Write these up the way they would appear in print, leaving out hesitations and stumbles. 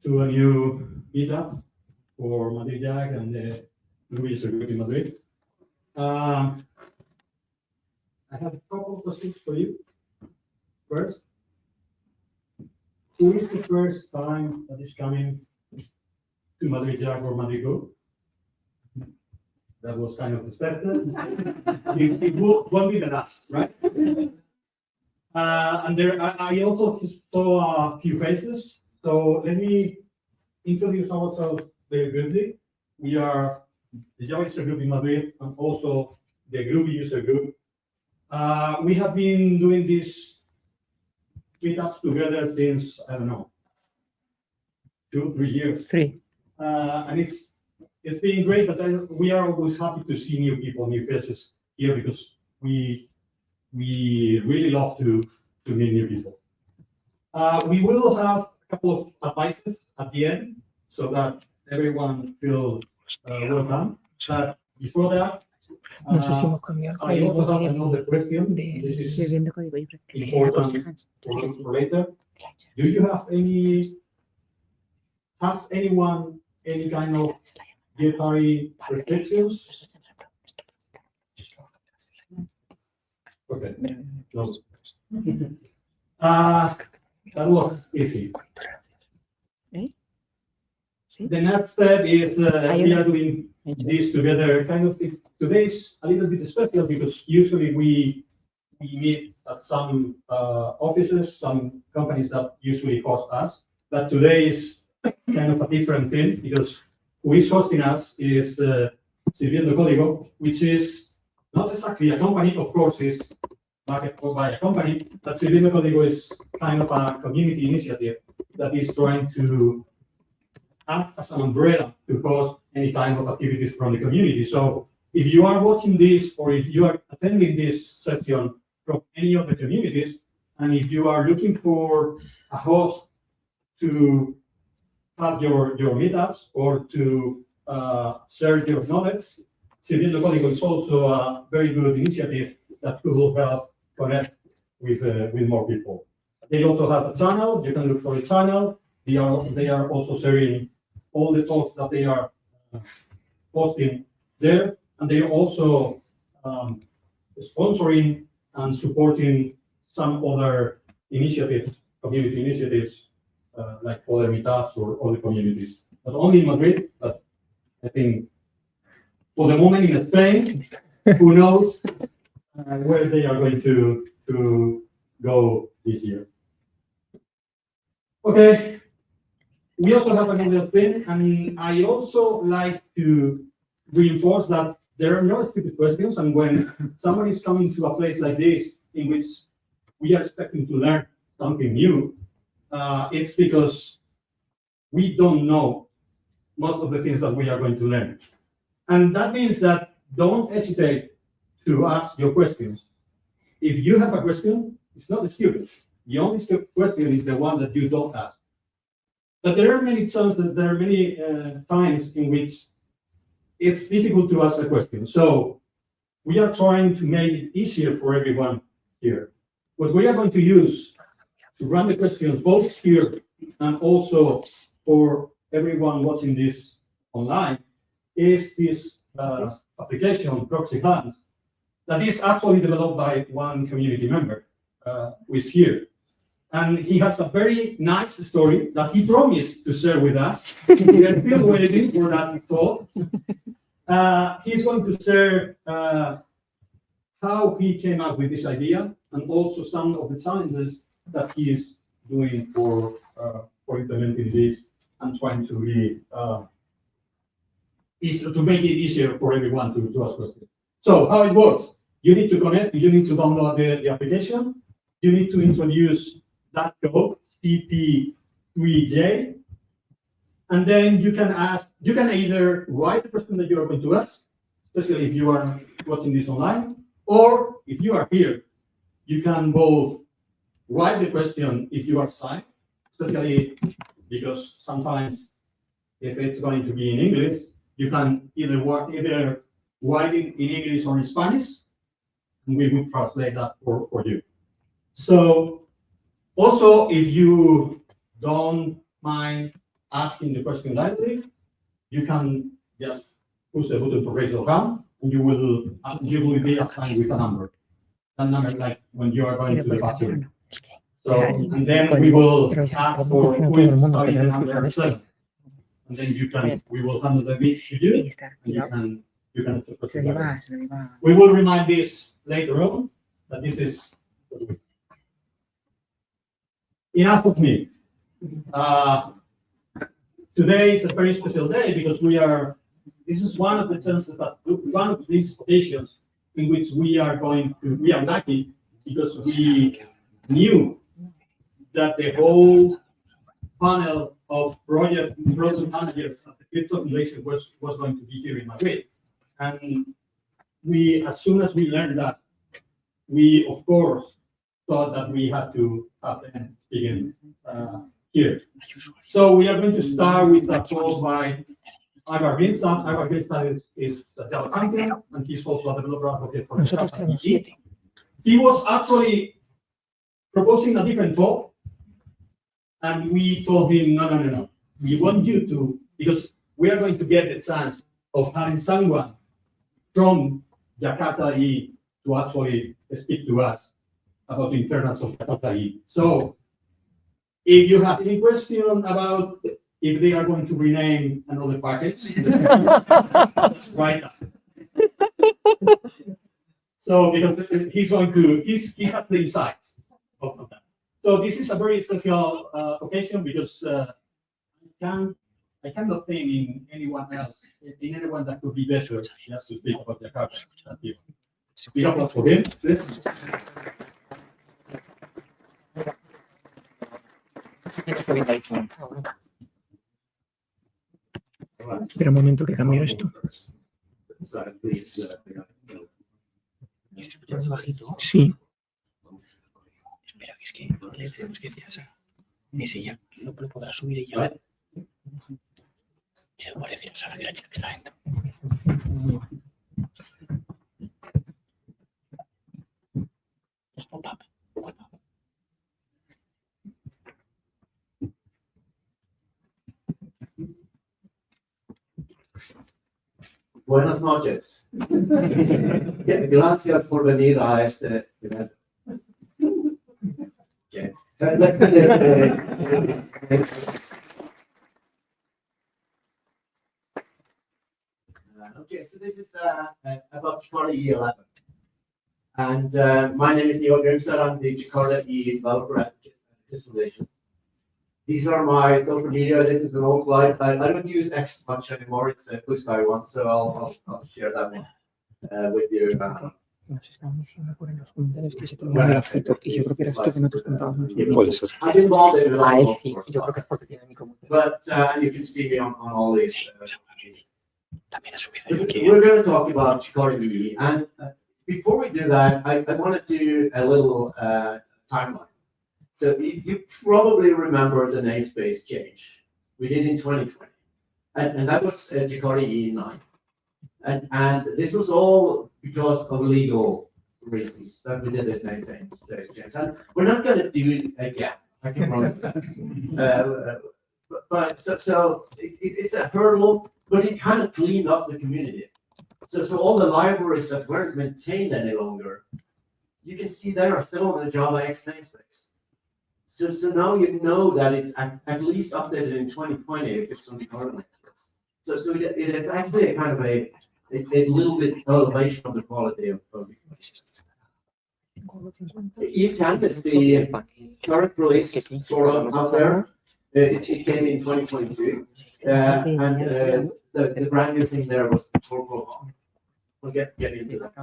to a new meetup for Madrid Jack and the Ruby user group in Madrid. I have a couple of questions for you. First, who is the first time that is coming to Madrid Jack or Madrid Go? That was kind of expected. It won't be the last, right? And there, I also saw a few faces. So let me introduce ourselves very briefly. We are the Java user group in Madrid and also the Groovy user group. We have been doing these meetups together since, I don't know, 2-3 years. And it's been great, but we are always happy to see new people, new faces here because we really love to meet new people. We will have a couple of advices at the end so that everyone feels welcome. But before that, I also have another question. This is important for later. Do you have has anyone any kind of dietary restrictions? Okay. No. That was easy. The next step is we are doing this together. Kind of today's a little bit special because usually we meet at some offices, some companies that usually host us. But today is kind of a different thing because who is hosting us is Sirviendo Código, which is not exactly a company, of course, it's backed by a company, but Sirviendo Código is kind of a community initiative that is trying to act as an umbrella to host any kind of activities from the community. So if you are watching this or if you are attending this session from any of the communities, and if you are looking for a host to have your meetups or to share your knowledge, Sirviendo Código is also a very good initiative that will help connect with more people. They also have a channel. You can look for a channel. They are also sharing all the talks that they are posting there, and they are also sponsoring and supporting some other initiatives, community initiatives, like other meetups or other communities. Not only in Madrid, but I think for the moment in Spain, who knows where they are going to go this year. Okay, we also have another thing, and I also like to reinforce that there are no stupid questions, and when someone is coming to a place like this, in which we are expecting to learn something new, it's because we don't know most of the things that we are going to learn. And that means that don't hesitate to ask your questions. If you have a question, it's not stupid. The only question is the one that you don't ask. But there are many chances, there are many times in which it's difficult to ask a question. So we are trying to make it easier for everyone here. What we are going to use to run the questions both here and also for everyone watching this online is this application, Proxy Hands, that is actually developed by one community member who is here. And he has a very nice story that he promised to share with us. We are still waiting for that talk. He's going to share how he came up with this idea and also some of the challenges that he is doing for implementing this and trying to be to make it easier for everyone to ask questions. So how it works? You need to connect. You need to download the application. You need to introduce that code CP3J, and then you can ask. You can either write the question that you are going to ask, especially if you are watching this online, or if you are here, you can both write the question if you are shy, especially because sometimes if it's going to be in English, you can either write it in English or in Spanish, and we would translate that for you. So also, if you don't mind asking the question directly, you can just push the button to raise your hand, and you will be assigned with a number. That number, like when you are going to the bathroom. So, and then we will ask for who is having the number 7. And then we will handle the bit to you, and you can answer the question. We will remind this later on, that this is enough of me. Today is a very special day because this is one of the chances one of these occasions in which we are lucky because we knew that the whole panel of project managers at the Eclipse organization was going to be here in Madrid. And as soon as we learned that, we of course thought that we had to have them speaking here. So we are going to start with a talk by Ivar Grimstad. Ivar Grimstad is a Java champion, and he's also a developer advocate for Jakarta EE. He was actually proposing a different talk, and we told him, no. We want you to, because we are going to get the chance of having someone from Jakarta EE to actually speak to us about the internals of Jakarta EE. So if you have any question about if they are going to rename another package, that's right now. So because he has the insights of that. So this is a very special occasion because I cannot think in anyone that could be better just to speak about Jakarta. We applause for him, please. Espera un momento que cambio esto. Sí. Espera, que es que le tenemos que decir a Sara. Ese ya lo podrá subir ella. Se lo puede decir a Sara, que es la chica que está dentro. Es pop-up. Buenas noches. Gracias por venir a este evento. Okay. Okay, so this is about Jakarta EE11. And my name is Ivar Grimstad. I'm the Jakarta EE developer at this foundation. These are my social media. This is an old slide. I don't use X much anymore. It's a Blue Sky one, so I'll share that one with you. Nos estaban diciendo por en los comentarios que se tenía un ojito, y yo creo que era esto que no te contabas mucho. Puede ser. I'm involved in A él sí, yo creo que es porque tiene mi comentario. But you can see me on all these. También ha subido. We're going to talk about Jakarta EE, and before we do that, I want to do a little timeline. So you probably remember the namespace change we did in 2020, and that was Jakarta EE9, and this was all because of legal reasons that we did this namespace change. And we're not going to do it again. I can promise that. But it's a hurdle, but it kind of cleaned up the community. So all the libraries that weren't maintained any longer, you can see they are still on the Java X namespace. So now you know that it's at least updated in 2020 if it's on the current. So it is actually a kind of a little bit elevation of the quality of E10 is the current release sort of out there. It came in 2022, and the brand new thing there was Torco. We'll get into that.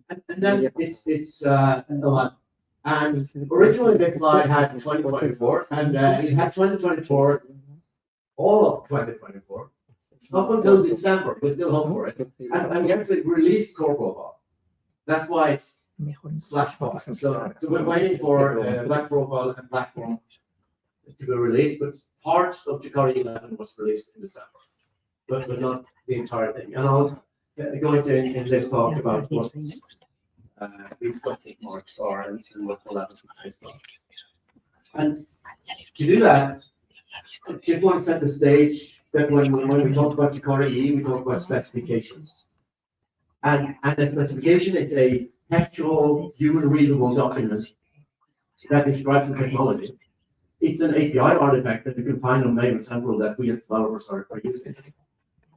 And then it's a lot. And originally this slide had 2024, and it had 2024, all of 2024, up until December. We still hope for it, and we actually released core profile. That's why it's /profile. So we're waiting for black profile and black form to be released, but parts of Jakarta 11 was released in December, but not the entire thing. And I'll go into in this talk about what these question marks are and what 11 is. And to do that, just want to set the stage that when we talk about Jakarta EE, we talk about specifications. And a specification is a textual, human-readable document that describes the technology. It's an API artifact that you can find on Maven Central that we as developers are using.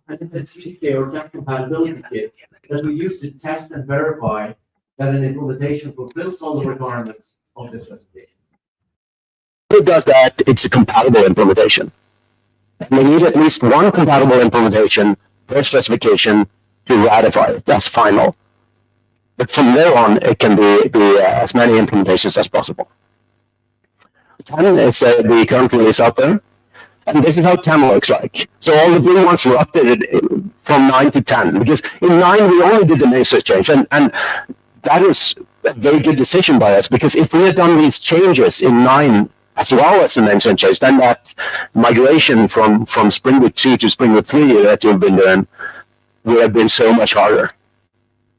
And it's a TCK or test compatibility kit that we use to test and verify that an implementation fulfills all the requirements of the specification. It does that, it's a compatible implementation. We need at least one compatible implementation per specification to ratify it. That's final. But from there on, it can be as many implementations as possible. 10 is the current release out there. And this is how 10 looks like. So all the blue ones were updated from 9 to 10. Because in 9, we only did the namespace change. And that was a very good decision by us. Because if we had done these changes in 9, as well as the namespace change, then that migration from Spring Boot 2 to Spring Boot 3 that you've been doing would have been so much harder.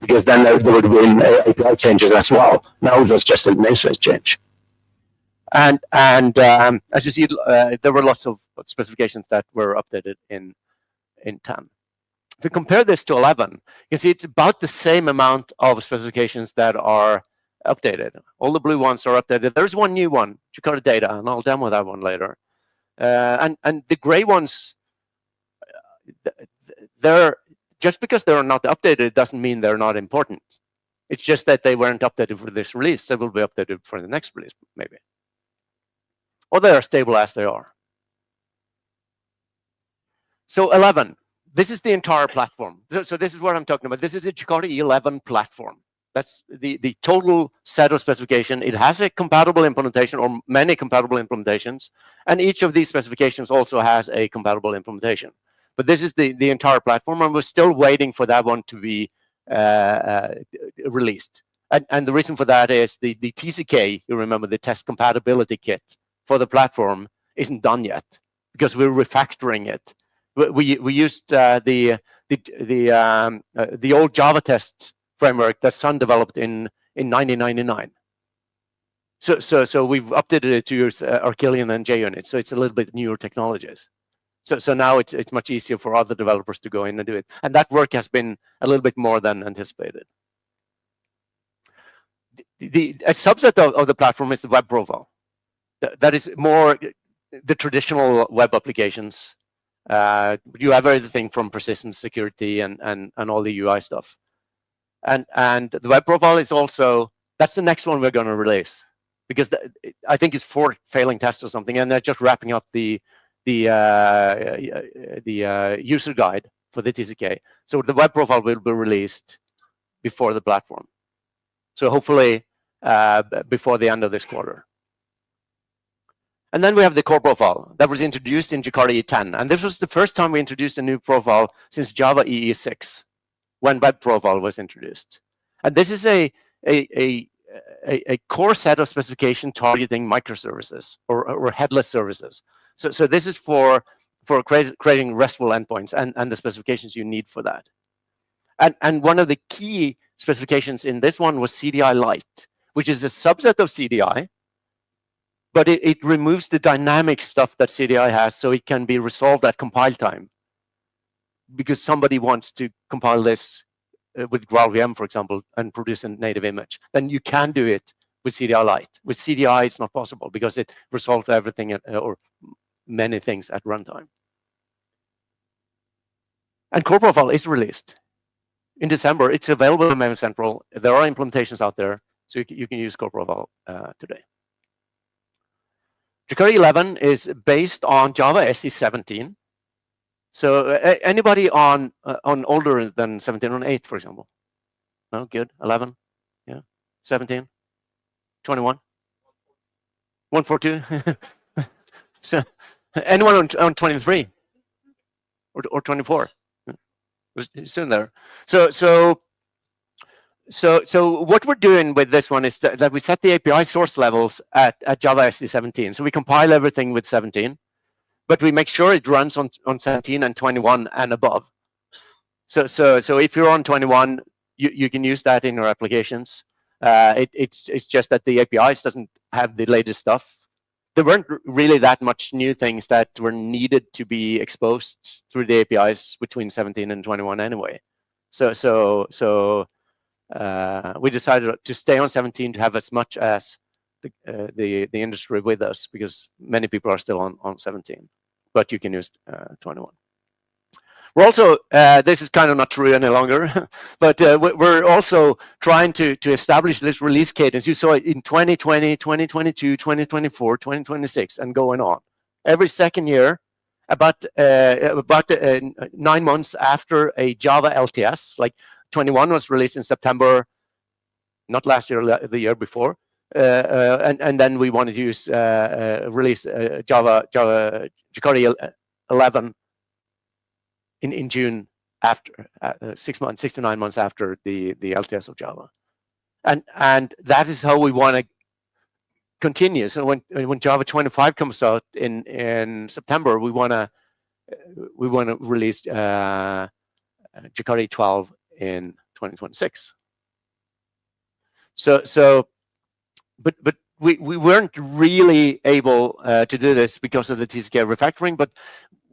Because then there would have been API changes as well. Now it was just a namespace change. And as you see, there were lots of specifications that were updated in 10. If we compare this to 11, you can see it's about the same amount of specifications that are updated. All the blue ones are updated. There's one new one, Jakarta Data, and I'll demo that one later. And the gray ones, they're just because they're not updated doesn't mean they're not important. It's just that they weren't updated for this release. They will be updated for the next release, maybe. Or they are stable as they are. So 11, this is the entire platform. So this is what I'm talking about. This is the Jakarta 11 platform. That's the total set of specification. It has a compatible implementation or many compatible implementations. And each of these specifications also has a compatible implementation. But this is the entire platform, and we're still waiting for that one to be released. And the reason for that is the TCK, you remember, the test compatibility kit for the platform isn't done yet because we're refactoring it. We used the old Java test framework that Sun developed in 1999. So we've updated it to use Archillion and JUnit, so it's a little bit newer technologies. So now it's much easier for other developers to go in and do it. And that work has been a little bit more than anticipated. A subset of the platform is the web profile. That is more the traditional web applications. You have everything from persistence, security, and all the UI stuff. And the web profile is also, that's the next one we're going to release. Because I think it's for failing tests or something, and they're just wrapping up the user guide for the TCK. So the web profile will be released before the platform. So hopefully before the end of this quarter. And then we have the core profile that was introduced in Jakarta EE 10. And this was the first time we introduced a new profile since Java EE 6, when web profile was introduced. And this is a core set of specification targeting microservices or headless services. So this is for creating RESTful endpoints and the specifications you need for that. And one of the key specifications in this one was CDI Lite, which is a subset of CDI, but it removes the dynamic stuff that CDI has, so it can be resolved at compile time. Because somebody wants to compile this with GraalVM, for example, and produce a native image, then you can do it with CDI Lite. With CDI, it's not possible because it resolves everything or many things at runtime. And core profile is released in December. It's available in Maven Central. There are implementations out there, so you can use core profile today. Jakarta 11 is based on Java SE 17. So anybody on older than 17, on 8, for example? No, good. 11, yeah, 17, 21, 142. So anyone on 23 or 24? Soon there. So what we're doing with this one is that we set the API source levels at Java SE 17. So we compile everything with 17. But we make sure it runs on 17 and 21 and above. So if you're on 21, you can use that in your applications. It's just that the APIs doesn't have the latest stuff. there weren't really that much new things that were needed to be exposed through the APIs between 17 and 21 anyway. So we decided to stay on 17 to have as much as the industry with us, because many people are still on 17, but you can use 21. We're also, this is kind of not true any longer, but we're also trying to establish this release cadence. You saw it in 2020, 2022, 2024, 2026, and going on. Every second year, about 9 months after a Java LTS, like 21 was released in September, not last year, the year before. And then we wanted to use release Java Jakarta 11 in June, after 6 to 9 months after the LTS of Java, and that is how we want to continue. So when Java 25 comes out in September, we want to release Jakarta 12 in 2026. But we weren't really able to do this because of the TCK refactoring, but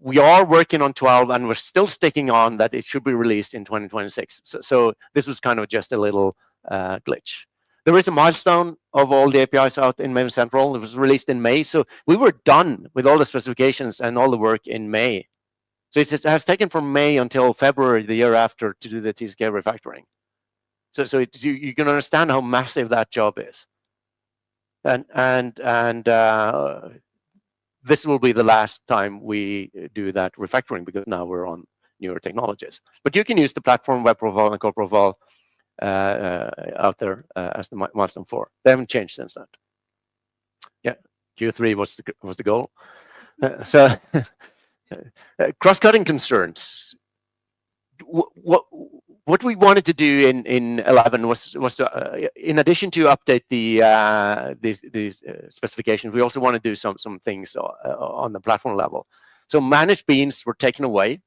we are working on 12, and we're still sticking on that it should be released in 2026. So this was kind of just a little glitch. There is a milestone of all the APIs out in Maven Central. It was released in May, so we were done with all the specifications and all the work in May. So it has taken from May until February the year after to do the TCK refactoring. So you can understand how massive that job is. And this will be the last time we do that refactoring, because now we're on newer technologies. But you can use the platform web profile and core profile out there as the milestone 4. They haven't changed since that. Yeah, Q3 was the goal. Cross-cutting concerns. What we wanted to do in 11 was to, in addition to update these specifications, we also want to do some things on the platform level. So managed beans were taken away.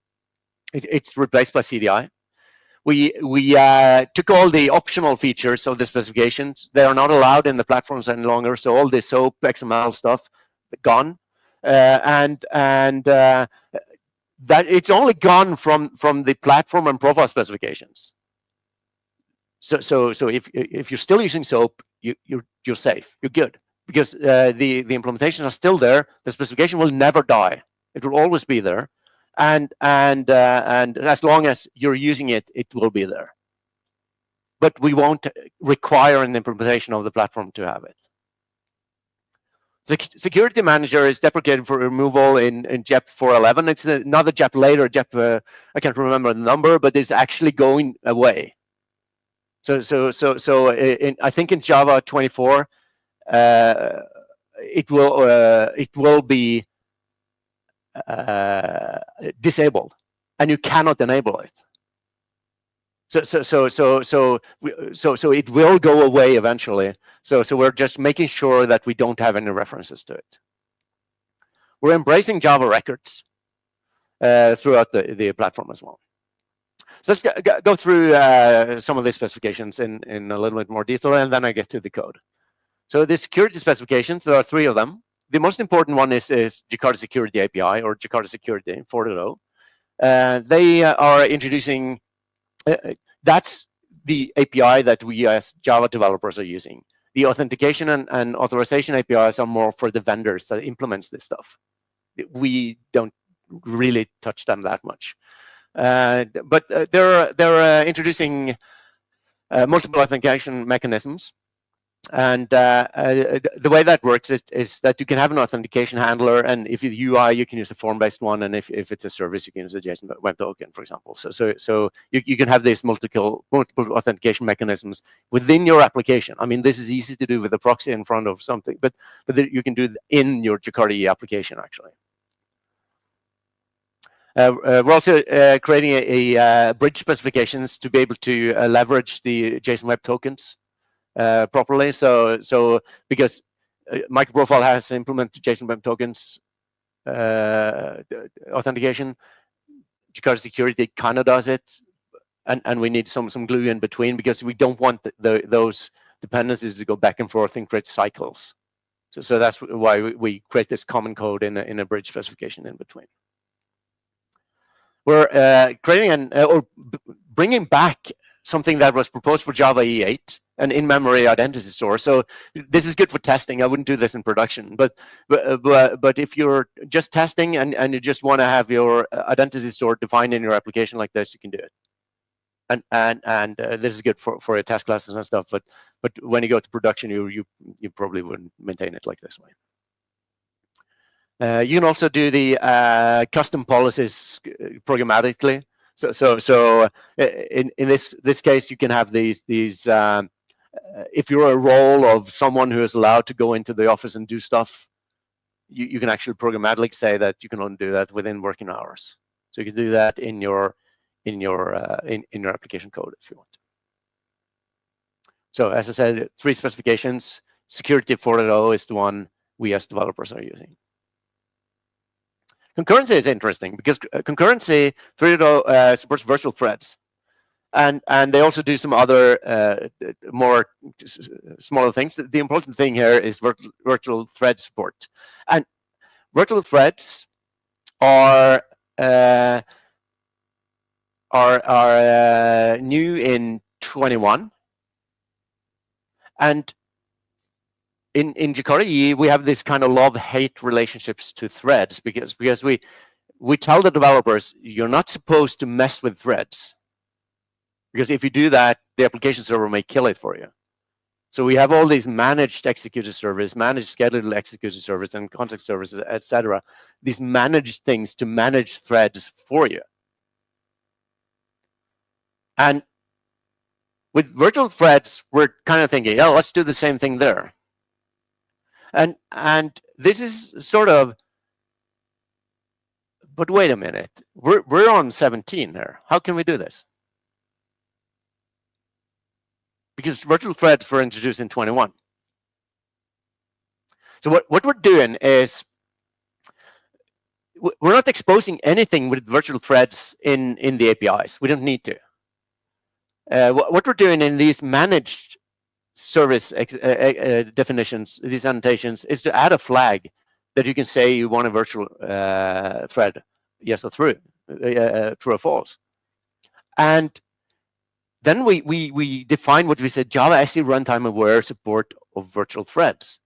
It's replaced by CDI. We took all the optional features of the specifications. They are not allowed in the platforms any longer. So all the SOAP, XML stuff, gone. That it's only gone from the platform and profile specifications. So if you're still using SOAP, you're safe, you're good, because the implementation are still there. The specification will never die; it will always be there, and as long as you're using it, it will be there. But we won't require an implementation of the platform to have it. The security manager is deprecated for removal in JEP 4.11. It's another JEP later, JEP, I can't remember the number, but it's actually going away. So I think in Java 24, it will be disabled, and you cannot enable it. So it will go away eventually. So we're just making sure that we don't have any references to it. We're embracing Java records throughout the platform as well. So let's go through some of these specifications in a little bit more detail, and then I get to the code. So the security specifications, there are 3 of them. The most important one is Jakarta Security API, or Jakarta Security 4.0. They are introducing that's the API that we as Java developers are using. The authentication and authorization APIs are more for the vendors that implements this stuff. We don't really touch them that much. But they're introducing multiple authentication mechanisms. And the way that works is that you can have an authentication handler, and if it's UI, you can use a form-based one, and if it's a service, you can use a JSON web token, for example. So you can have these multiple authentication mechanisms within your application. I mean, this is easy to do with a proxy in front of something, but you can do it in your Jakarta EE application, actually. We're also creating a bridge specifications to be able to leverage the JSON web tokens properly. So because microprofile has implemented JSON web tokens authentication, Jakarta Security kind of does it, and we need some glue in between, because we don't want those dependencies to go back and forth and create cycles. So that's why we create this common code in a bridge specification in between. We're creating bringing back something that was proposed for Java EE8, an in-memory identity store. So this is good for testing. I wouldn't do this in production, but if you're just testing and you just want to have your identity store defined in your application like this, you can do it. And this is good for your test classes and stuff. But when you go to production, you probably wouldn't maintain it like this way. You can also do the custom policies programmatically. So in this case, you can have these if you're a role of someone who is allowed to go into the office and do stuff, you can actually programmatically say that you can only do that within working hours. So you can do that in your application code if you want to. So as I said, 3 specifications. Security 4.0 is the one we as developers are using. Concurrency is interesting because concurrency 3.0 supports virtual threads, and they also do some other more smaller things. The important thing here is virtual thread support, and virtual threads are new in 21, and in Jakarta EE, we have this kind of love-hate relationships to threads because we tell the developers you're not supposed to mess with threads, because if you do that, the application server may kill it for you. So we have all these managed execution service, managed scheduled execution service, and context services, etc. These managed things to manage threads for you. And with virtual threads, we're kind of thinking, oh, let's do the same thing there. And this is sort of, but wait a minute, we're on 17 here. How can we do this? Because virtual threads were introduced in 21. So what we're doing is we're not exposing anything with virtual threads in the APIs. We don't need to. What we're doing in these managed service definitions, these annotations, is to add a flag that you can say you want a virtual thread, yes or true or false. And then we define what we said, Java SE runtime aware support of virtual threads,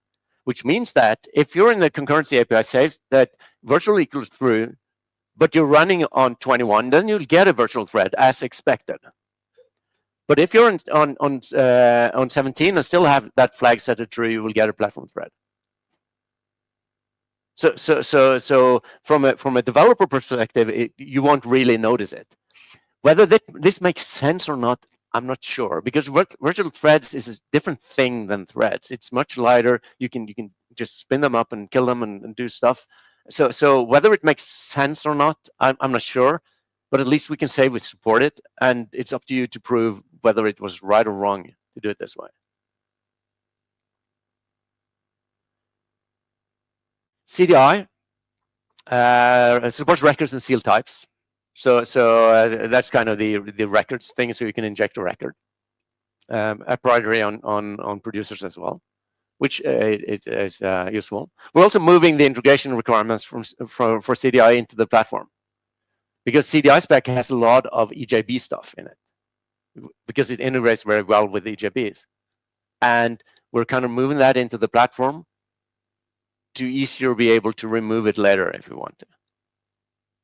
which means that if you're in the concurrency API says that virtual equals true, but you're running on 21, then you'll get a virtual thread as expected. But if you're on 17 and still have that flag set to true, you will get a platform thread. So from a developer perspective, you won't really notice it. Whether this makes sense or not, I'm not sure, because virtual threads is a different thing than threads. It's much lighter. You can just spin them up and kill them and do stuff. So whether it makes sense or not, I'm not sure. But at least we can say we support it, and it's up to you to prove whether it was right or wrong to do it this way. CDI supports records and sealed types. So that's kind of the records thing, so you can inject a record. A priority on producers as well, which is useful. We're also moving the integration requirements for CDI into the platform, because CDI spec has a lot of EJB stuff in it, because it integrates very well with EJBs. And we're kind of moving that into the platform to easier be able to remove it later if you want to.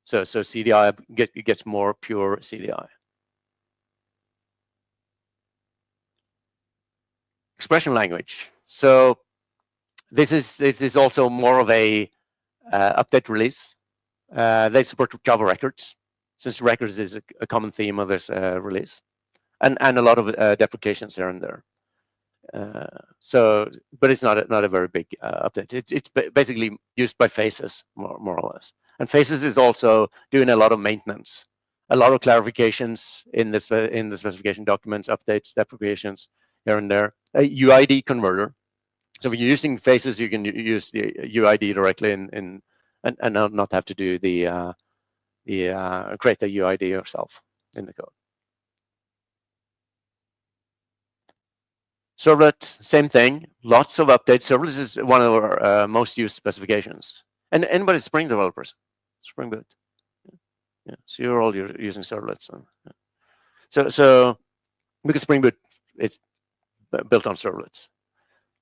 So CDI gets more pure CDI. Expression language. So this is also more of a update release. They support Java records, since records is a common theme of this release, and a lot of deprecations here and there. But it's not a very big update. It's basically used by Faces, more or less. And Faces is also doing a lot of maintenance, a lot of clarifications in the specification documents, updates, deprecations here and there. A UID converter. So if you're using Faces, you can use the UID directly and not have to do the create the UID yourself in the code. Servlet, same thing. Lots of updates. Servlet is one of our most used specifications. And anybody Spring developers, Spring Boot. Yeah, so you're using servlets. So because Spring Boot, it's built on servlets.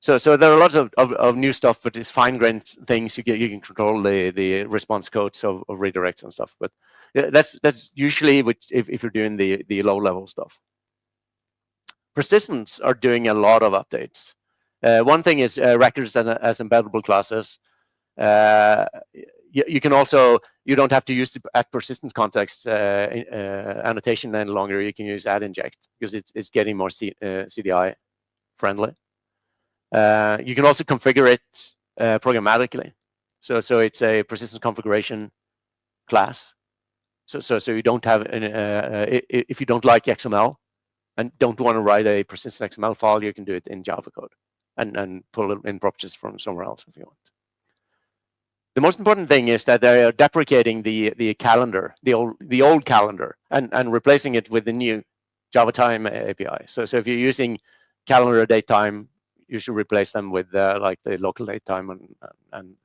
So there are lots of new stuff, but it's fine-grained things. You can control the response codes of redirects and stuff. But that's usually if you're doing the low-level stuff. Persistence are doing a lot of updates. One thing is records as embeddable classes. You can also, you don't have to use the at persistence context annotation any longer. You can use add inject because it's getting more CDI friendly. You can also configure it programmatically. So it's a persistence configuration class. So you don't have if you don't like XML and don't want to write a persistence XML file, you can do it in Java code and pull it in properties from somewhere else if you want. The most important thing is that they are deprecating the calendar, the old calendar, and replacing it with the new Java time API. So if you're using calendar date time, you should replace them with like the local date time and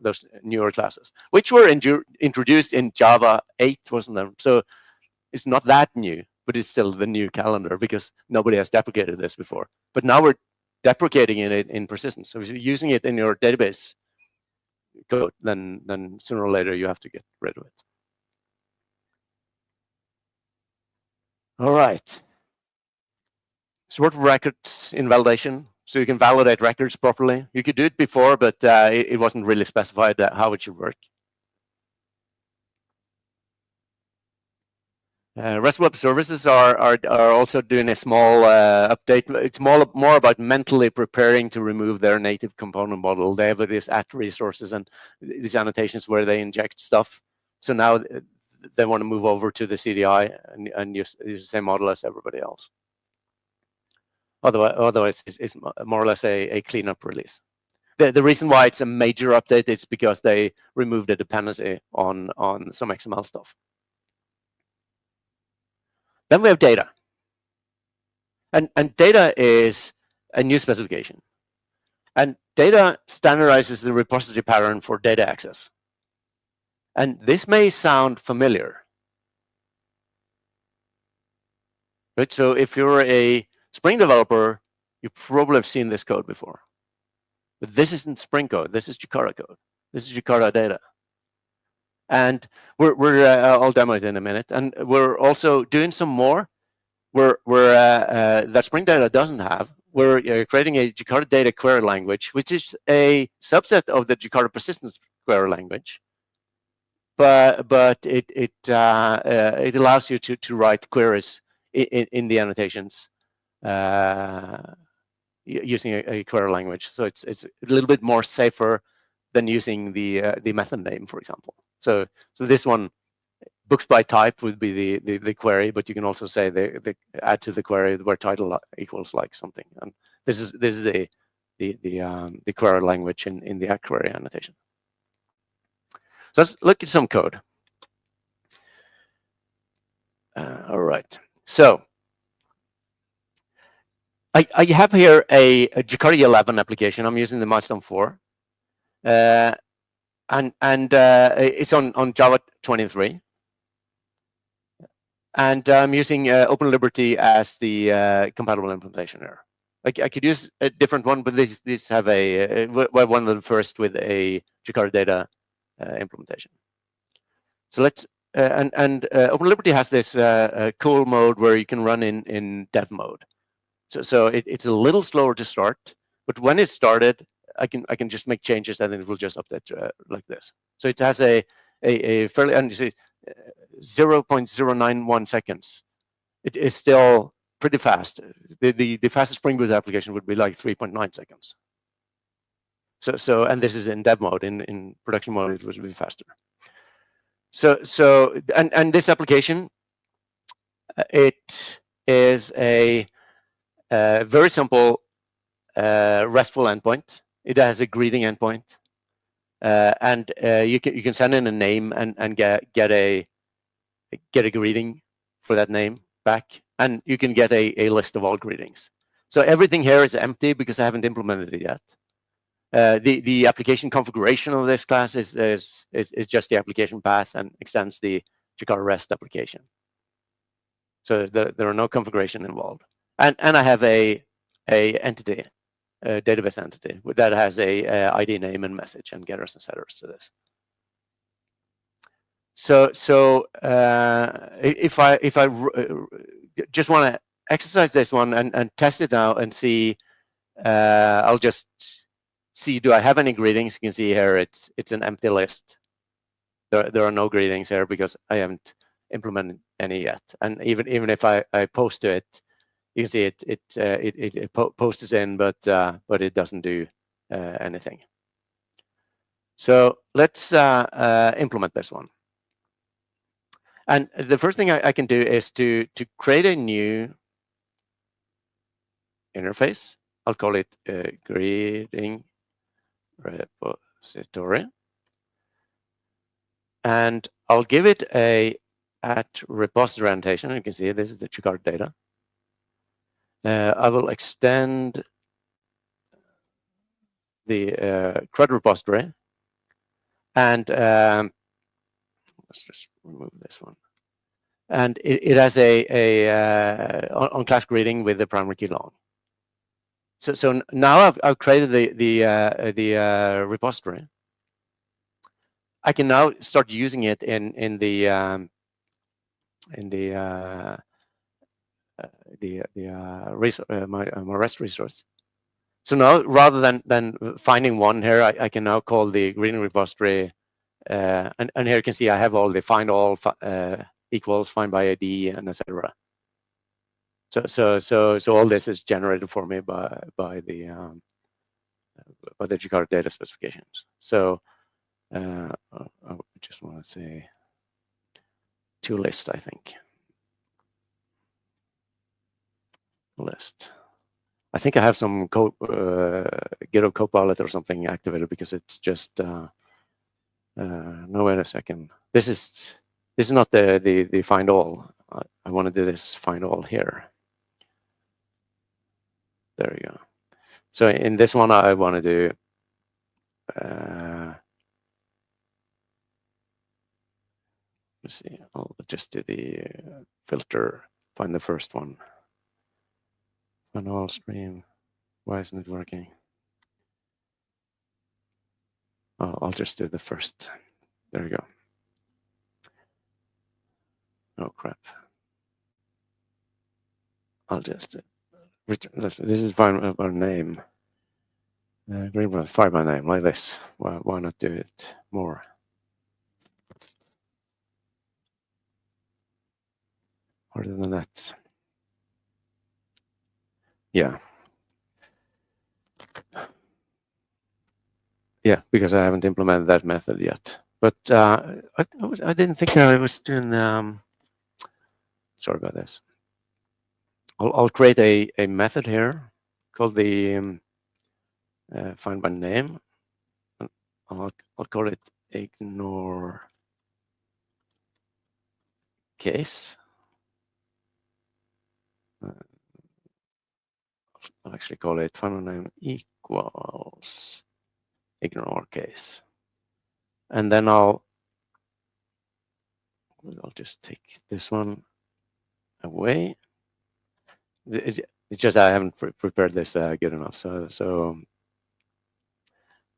those newer classes, which were introduced in Java 8, wasn't them? So it's not that new, but it's still the new calendar because nobody has deprecated this before. But now we're deprecating it in persistence. So if you're using it in your database code, then sooner or later you have to get rid of it. All right. Sort of records invalidation. So you can validate records properly. You could do it before, but it wasn't really specified how it should work. REST web services are also doing a small update. It's more about mentally preparing to remove their native component model. They have this at resources and these annotations where they inject stuff. So now they want to move over to the CDI and use the same model as everybody else. Otherwise it's more or less a cleanup release. The reason why it's a major update is because they removed a dependency on some XML stuff. Then we have data. And data is a new specification. And data standardizes the repository pattern for data access. And this may sound familiar. Right? So if you're a Spring developer, you probably have seen this code before. But this isn't Spring code. This is Jakarta code. This is Jakarta data. And I'll demo it in a minute. And we're also doing some more that Spring Data doesn't have. We're creating a Jakarta data query language, which is a subset of the Jakarta persistence query language. But it allows you to write queries in the annotations using a query language. So it's a little bit more safer than using the method name, for example. So this one, books by type would be the query, but you can also say the add to the query where title equals like something. And this is the query language in the query annotation. So let's look at some code. All right. So I have here a Jakarta 11 application. I'm using the Milestone 4. And it's on Java 23. And I'm using Open Liberty as the compatible implementation here. I could use a different one, but these have we're one of the first with a Jakarta data implementation. So let's Open Liberty has this cool mode where you can run in dev mode. So it's a little slower to start, but when it started, I can just make changes and it will just update like this. So it has a fairly, and you see 0.091 seconds. It is still pretty fast. The fastest Spring Boot application would be like 3.9 seconds. So and this is in dev mode. In production mode, it would be faster. So and this application, it is a very simple RESTful endpoint. It has a greeting endpoint, and you can send in a name and get a greeting for that name back, and you can get a list of all greetings. So everything here is empty because I haven't implemented it yet. The application configuration of this class is just the application path and extends the Jakarta REST application. So there are no configuration involved. And I have a entity, a database entity that has a ID name and message and getters and setters to this. So if I just want to exercise this one and test it out and see, I'll just see, do I have any greetings? You can see here it's an empty list. There are no greetings here because I haven't implemented any yet. And even if I post to it, you can see it posts in, but it doesn't do anything. So let's implement this one. And the first thing I can do is to create a new interface. I'll call it greeting repository. And I'll give it a @repository annotation. You can see this is the Jakarta data. I will extend the CRUD repository. And let's just remove this one. And it has a on class greeting with the primary key long. So now I've created the repository. I can now start using it in my REST resource. So now, rather than finding one here, I can now call the greeting repository, and here you can see I have all the find all equals find by ID and etc. So all this is generated for me by the Jakarta data specifications. So I just want to say to list, I think. List. I think I have some Git Copilot or something activated because it's just no, wait a second. This is not the find all. I want to do this find all here. There we go. So in this one, I want to do let's see. I'll just do the filter. Find the first one. Find all stream. Why isn't it working? Oh, I'll just do the first. There we go. Oh crap. I'll just this is find by name. Find by name like this. Why not do it more? Harder than that. Yeah. Yeah, because I haven't implemented that method yet. But I didn't think I was doing. Sorry about this. I'll create a method here called the find by name. I'll call it ignore case. I'll actually call it find by name equals ignore case. And then I'll just take this one away. It's just I haven't prepared this good enough. So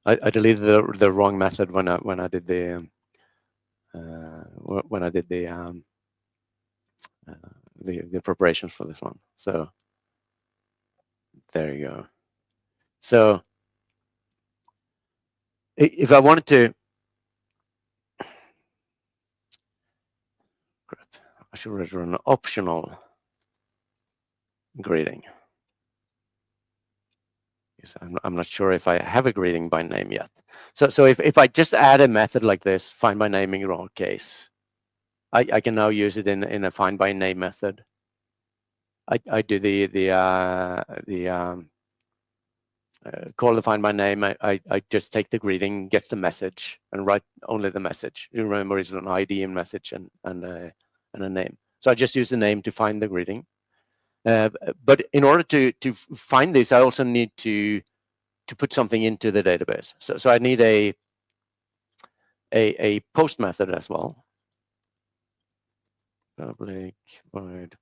I deleted the wrong method when I did the preparations for this one. So there you go. So if I wanted to, I should write an optional greeting. Yes, I'm not sure if I have a greeting by name yet. So if I just add a method like this, find by name ignore case, I can now use it in a find by name method. I do call the find by name. I just take the greeting, gets the message, and write only the message. You remember it's an ID and message and a name. So I just use the name to find the greeting. But in order to find this, I also need to put something into the database. So I need a post method as well. Public void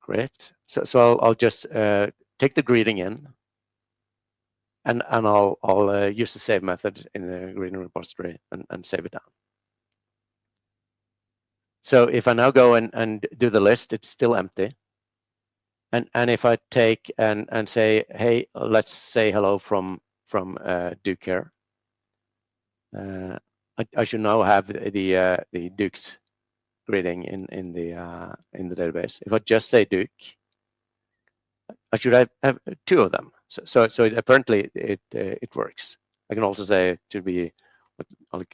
great. So I'll just take the greeting in, and I'll use the save method in the greeting repository and save it down. So if I now go and do the list, it's still empty. And if I take and say, hey, let's say hello from Duke here, I should now have the Duke's greeting in the database. If I just say Duke, I should have two of them. So apparently it works. I can also say it to be like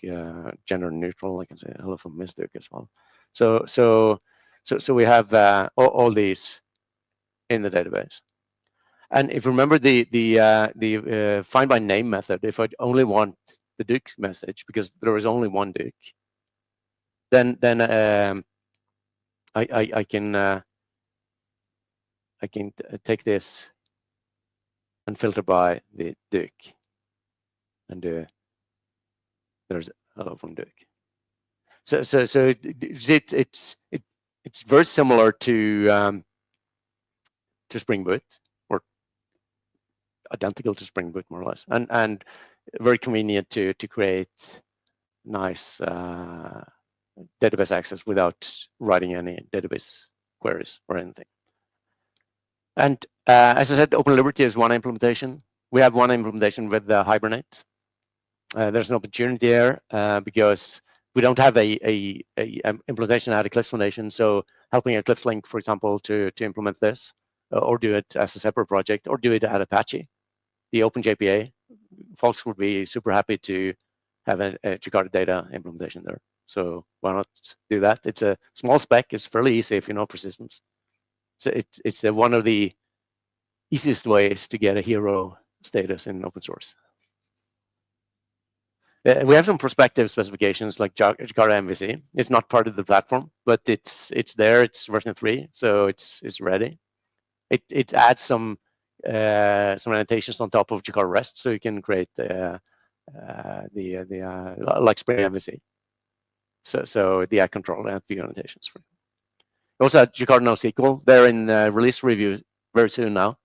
gender neutral. I can say hello from Miss Duke as well. So we have all these in the database. And if you remember the find by name method, if I only want the Duke message because there is only one Duke, then I can take this and filter by the Duke and there's hello from Duke. So it's very similar to Spring Boot, or identical to Spring Boot more or less, and very convenient to create nice database access without writing any database queries or anything. And as I said, OpenLiberty is one implementation. We have one implementation with Hibernate. There's an opportunity there because we don't have a implementation at Eclipse Foundation. So helping Eclipse Link, for example, to implement this, or do it as a separate project, or do it at Apache, the OpenJPA, folks would be super happy to have a Jakarta data implementation there. So why not do that? It's a small spec. It's fairly easy if you know persistence. So it's one of the easiest ways to get a hero status in open source. We have some prospective specifications like Jakarta MVC. It's not part of the platform, but it's there. It's version 3, so it's ready. It adds some annotations on top of Jakarta REST, so you can create like Spring MVC. So the add control and view annotations. We also have Jakarta NoSQL. They're in release review very soon now.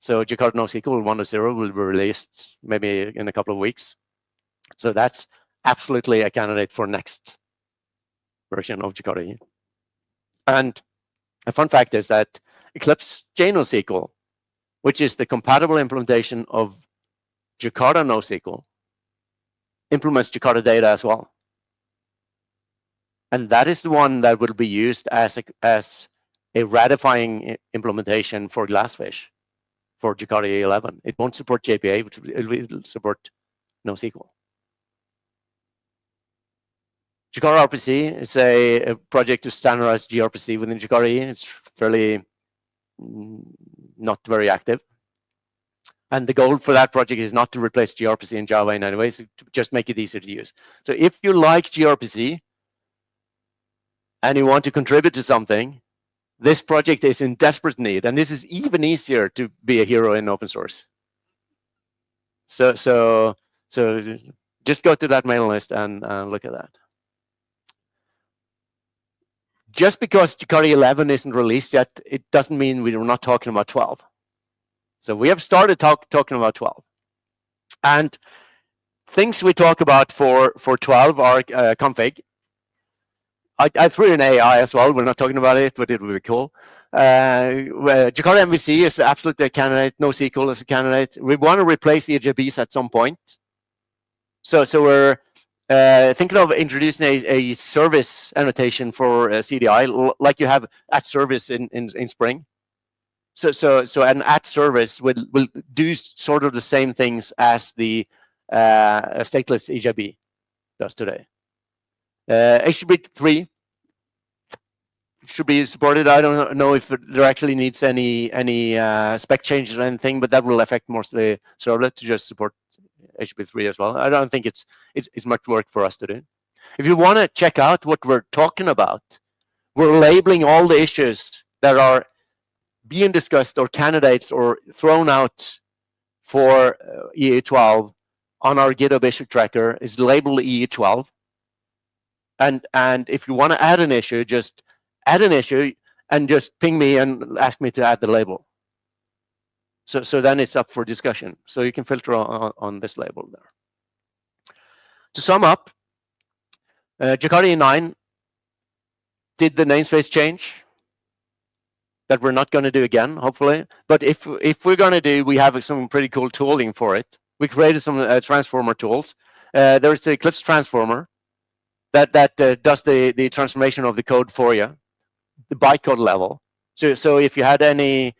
So Jakarta NoSQL 1.0 will be released maybe in a couple of weeks. So that's absolutely a candidate for next version of Jakarta EE. And a fun fact is that Eclipse JNoSQL, which is the compatible implementation of Jakarta NoSQL, implements Jakarta data as well. And that is the one that will be used as a ratifying implementation for Glassfish for Jakarta EE 11. It won't support JPA, but it will support NoSQL. Jakarta RPC is a project to standardize gRPC within Jakarta EE. It's fairly not very active. And the goal for that project is not to replace gRPC in Java in any way, so to just make it easier to use. So if you like gRPC and you want to contribute to something, this project is in desperate need. And this is even easier to be a hero in open source. So just go to that mailing list and look at that. Just because Jakarta 11 isn't released yet, it doesn't mean we're not talking about 12. So we have started talking about 12. And things we talk about for 12 are config. I threw in AI as well. We're not talking about it, but it would be cool. Jakarta MVC is absolutely a candidate. NoSQL is a candidate. We want to replace EJBs at some point. So we're thinking of introducing a service annotation for CDI, like you have at service in Spring. So an at service will do sort of the same things as the stateless EJB does today. HTTP 3 should be supported. I don't know if there actually needs any spec changes or anything, but that will affect mostly servlet to just support HTTP 3 as well. I don't think it's much work for us to do. If you want to check out what we're talking about, we're labeling all the issues that are being discussed or candidates or thrown out for EE12 on our GitHub issue tracker is labeled EE12. And if you want to add an issue, just add an issue and just ping me and ask me to add the label. So then it's up for discussion. So you can filter on this label there. To sum up, Jakarta EE9 did the namespace change that we're not going to do again, hopefully. But if we're going to do, we have some pretty cool tooling for it. We created some transformer tools. There's the Eclipse transformer that does the transformation of the code for you, the bytecode level. So if you had any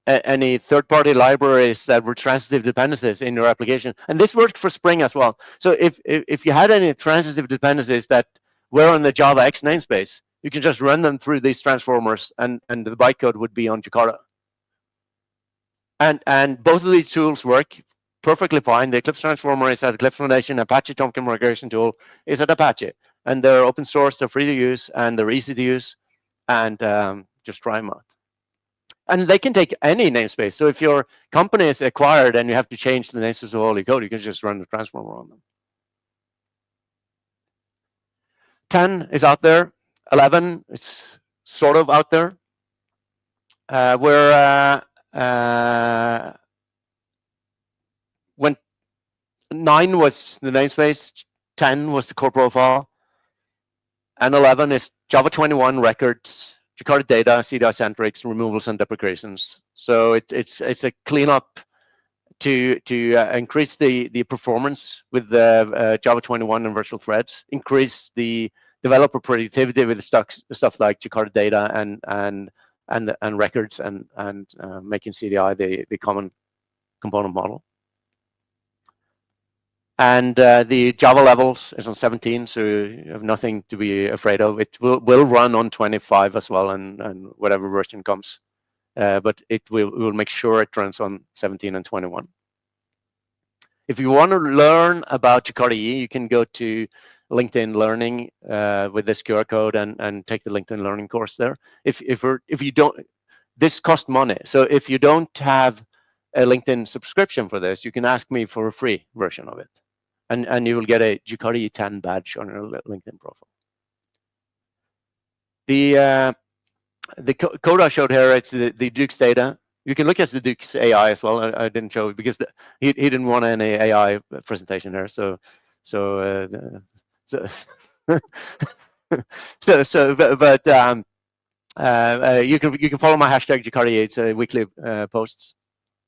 third-party libraries that were transitive dependencies in your application, and this worked for Spring as well. So if you had any transitive dependencies that were on the Java X namespace, you can just run them through these transformers, and the bytecode would be on Jakarta. And both of these tools work perfectly fine. The Eclipse transformer is at Eclipse Foundation. Apache Tomcat migration tool is at Apache, and they're open source. They're free to use, and they're easy to use. And just try them out. And they can take any namespace. So if your company is acquired and you have to change the namespace of all your code, you can just run the transformer on them. 10 is out there. 11 is sort of out there. When 9 was the namespace, 10 was the core profile, and 11 is Java 21 records, Jakarta data, CDI centrics, removals and deprecations. So it's a cleanup to increase the performance with the Java 21 and virtual threads, increase the developer productivity with stuff like Jakarta data and records and making CDI the common component model. And the Java levels is on 17, so you have nothing to be afraid of. It will run on 25 as well, and whatever version comes. But we will make sure it runs on 17 and 21. If you want to learn about Jakarta EE, you can go to LinkedIn Learning with this QR code and take the LinkedIn Learning course there. If you don't, this costs money. So if you don't have a LinkedIn subscription for this, you can ask me for a free version of it. And you will get a Jakarta EE10 badge on your LinkedIn profile. The code I showed here, it's the Duke's data. You can look at the Duke's AI as well. I didn't show it because he didn't want any AI presentation here. So you can follow my hashtag Jakarta EE. It's a weekly posts.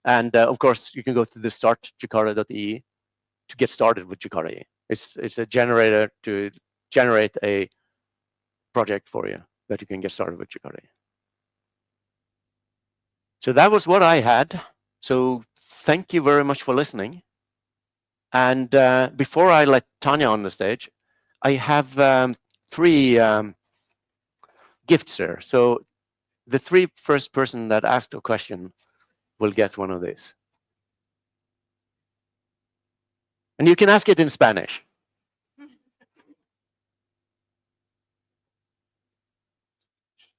And of course, you can go to the start jakarta.ee to get started with Jakarta EE. It's a generator to generate a project for you that you can get started with Jakarta EE. So that was what I had. So thank you very much for listening. And before I let Tanya on the stage, I have 3 gifts there. So the 3 first person that asked a question will get one of these. And you can ask it in Spanish.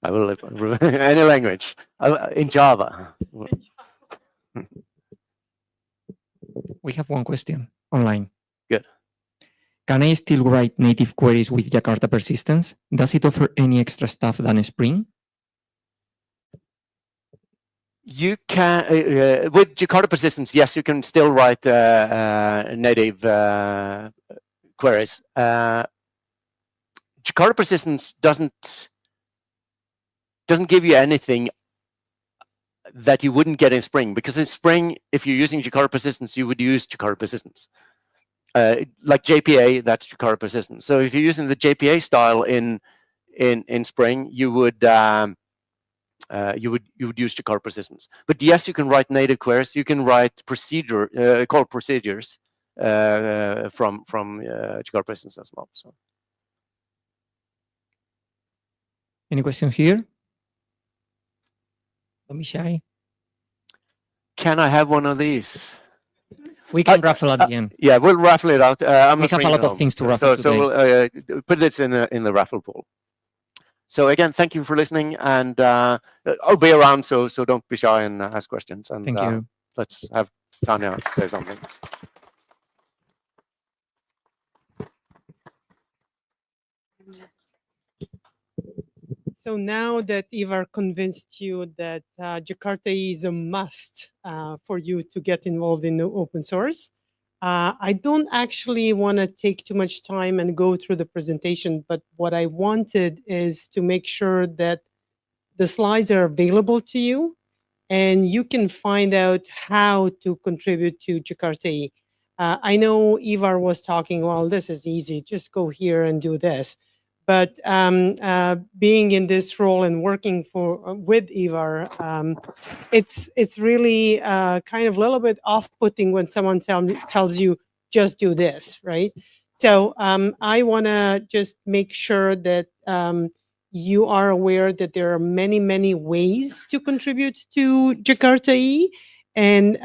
I will any language. In Java. We have one question online. Good. Can I still write native queries with Jakarta persistence? Does it offer any extra stuff than Spring? You can, with Jakarta persistence, yes, you can still write native queries. Jakarta persistence doesn't give you anything that you wouldn't get in Spring, because in Spring, if you're using Jakarta persistence, you would use Jakarta persistence. Like JPA, that's Jakarta persistence. So if you're using the JPA style in Spring, you would use Jakarta persistence. But yes, you can write native queries. You can write call procedures from Jakarta persistence as well. So. Any question here? Don't be shy. Can I have one of these? We can raffle at the end. Yeah, we'll raffle it out. We have a lot of things to raffle so we'll put this in the raffle pool. So again, thank you for listening, and I'll be around, so don't be shy and ask questions. And Thank you. let's have Tanya say something. So now that Ivar convinced you that Jakarta EE is a must for you to get involved in the open source, I don't actually want to take too much time and go through the presentation, but what I wanted is to make sure that the slides are available to you and you can find out how to contribute to Jakarta EE. I know Ivar was talking, well, this is easy, just go here and do this. But being in this role and working with Ivar, it's really kind of a little bit off-putting when someone tells you, just do this, right? So I want to just make sure that you are aware that there are many, many ways to contribute to Jakarta EE, and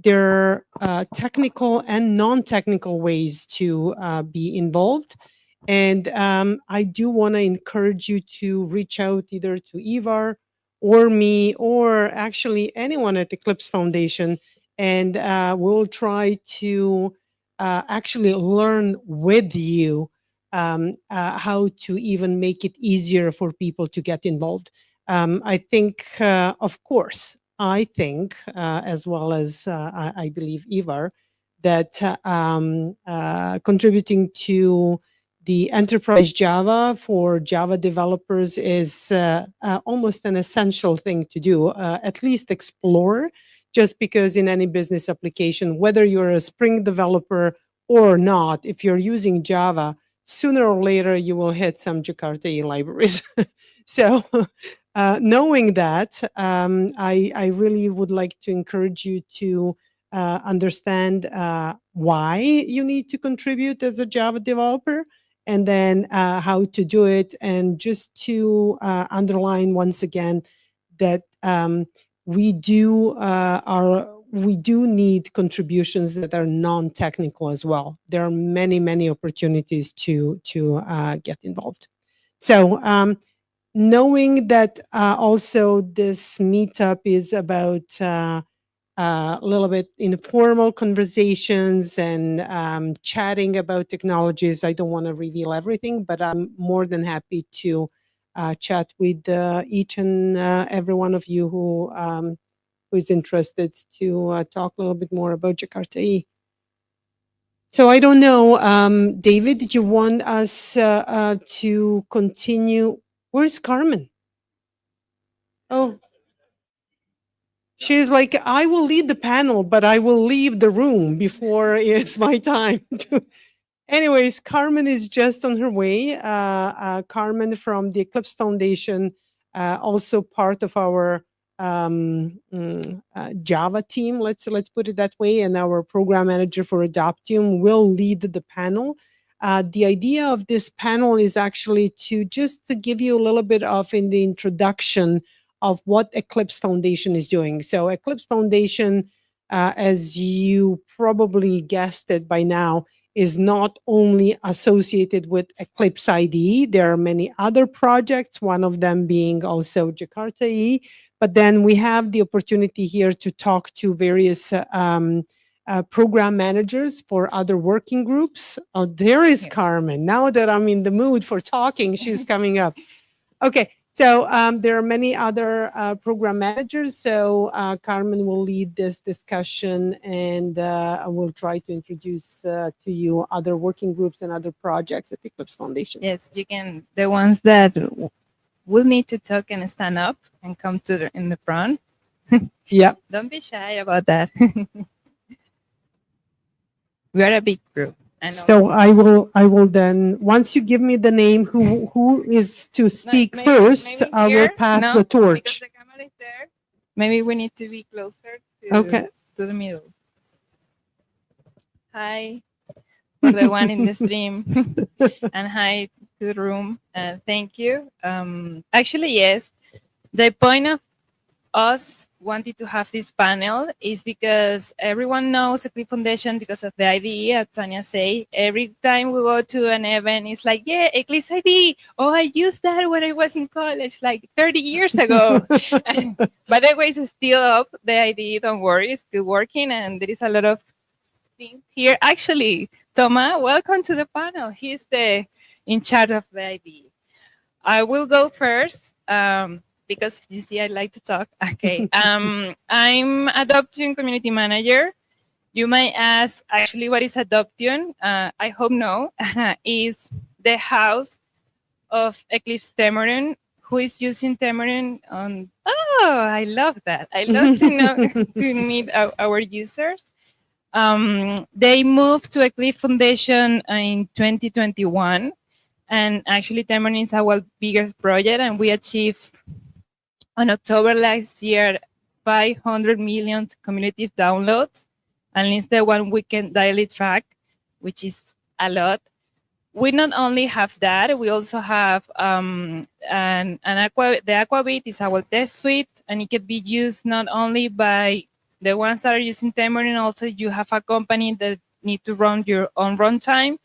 there are technical and non-technical ways to be involved. And I do want to encourage you to reach out either to Ivar or me, or actually anyone at Eclipse Foundation, and we'll try to actually learn with you how to even make it easier for people to get involved. I think, of course, I think, as well as I believe Ivar, that contributing to the enterprise Java for Java developers is almost an essential thing to do, at least explore, just because in any business application, whether you're a Spring developer or not, if you're using Java, sooner or later you will hit some Jakarta EE libraries. So knowing that, I really would like to encourage you to understand why you need to contribute as a Java developer, and then how to do it, and just to underline once again that we do need contributions that are non-technical as well. There are many, many opportunities to get involved. So knowing that also this meetup is about a little bit informal conversations and chatting about technologies. I don't want to reveal everything, but I'm more than happy to chat with each and every one of you who is interested to talk a little bit more about Jakarta EE. So I don't know, David, did you want us to continue? Where's Carmen? Oh. She's like, I will lead the panel, but I will leave the room before it's my time. Anyways, Carmen is just on her way. Carmen from the Eclipse Foundation, also part of our Java team, let's put it that way, and our program manager for Adoptium will lead the panel. The idea of this panel is actually to give you a little bit of in the introduction of what Eclipse Foundation is doing. So Eclipse Foundation, as you probably guessed it by now, is not only associated with Eclipse IDE. There are many other projects, one of them being also Jakarta EE. But then we have the opportunity here to talk to various program managers for other working groups. Oh, there is Carmen. Now that I'm in the mood for talking, she's coming up. Okay. So there are many other program managers. So Carmen will lead this discussion, and I will try to introduce to you other working groups and other projects at Eclipse Foundation. Yes, you can. The ones that will need to talk and stand up and come in the front. Yeah. Don't be shy about that. We are a big group. So I will then, once you give me the name who is to speak first, I will pass the torch. Because the camera is there. Maybe we need to be closer to the middle. Hi, for the one in the stream, and hi to the room. Thank you. Actually, yes, the point of us wanted to have this panel is because everyone knows Eclipse Foundation because of the IDE, as Tanya say. Every time we go to an event, it's like, yeah, Eclipse IDE. Oh, I used that when I was in college, like 30 years ago. By the way, it's still up, the IDE, don't worry, it's still working, and there is a lot of things here. Actually, Thomas, welcome to the panel. He's in charge of the IDE. I will go first. Because you see, I like to talk. Okay. I'm Adoption Community Manager. You might ask, actually, what is Adoption? I hope no. Is the house of Eclipse Temurin, who is using Temurin on. Oh, I love that. I love to know to meet our users. They moved to Eclipse Foundation in 2021, and actually, Temurin is our biggest project, and we achieved. On October last year, 500 million cumulative downloads, and it's the one we can daily track, which is a lot. We not only have that, we also have the Aquabit is our test suite, and it can be used not only by the ones that are using Temurin, also you have a company that need to run your own runtime.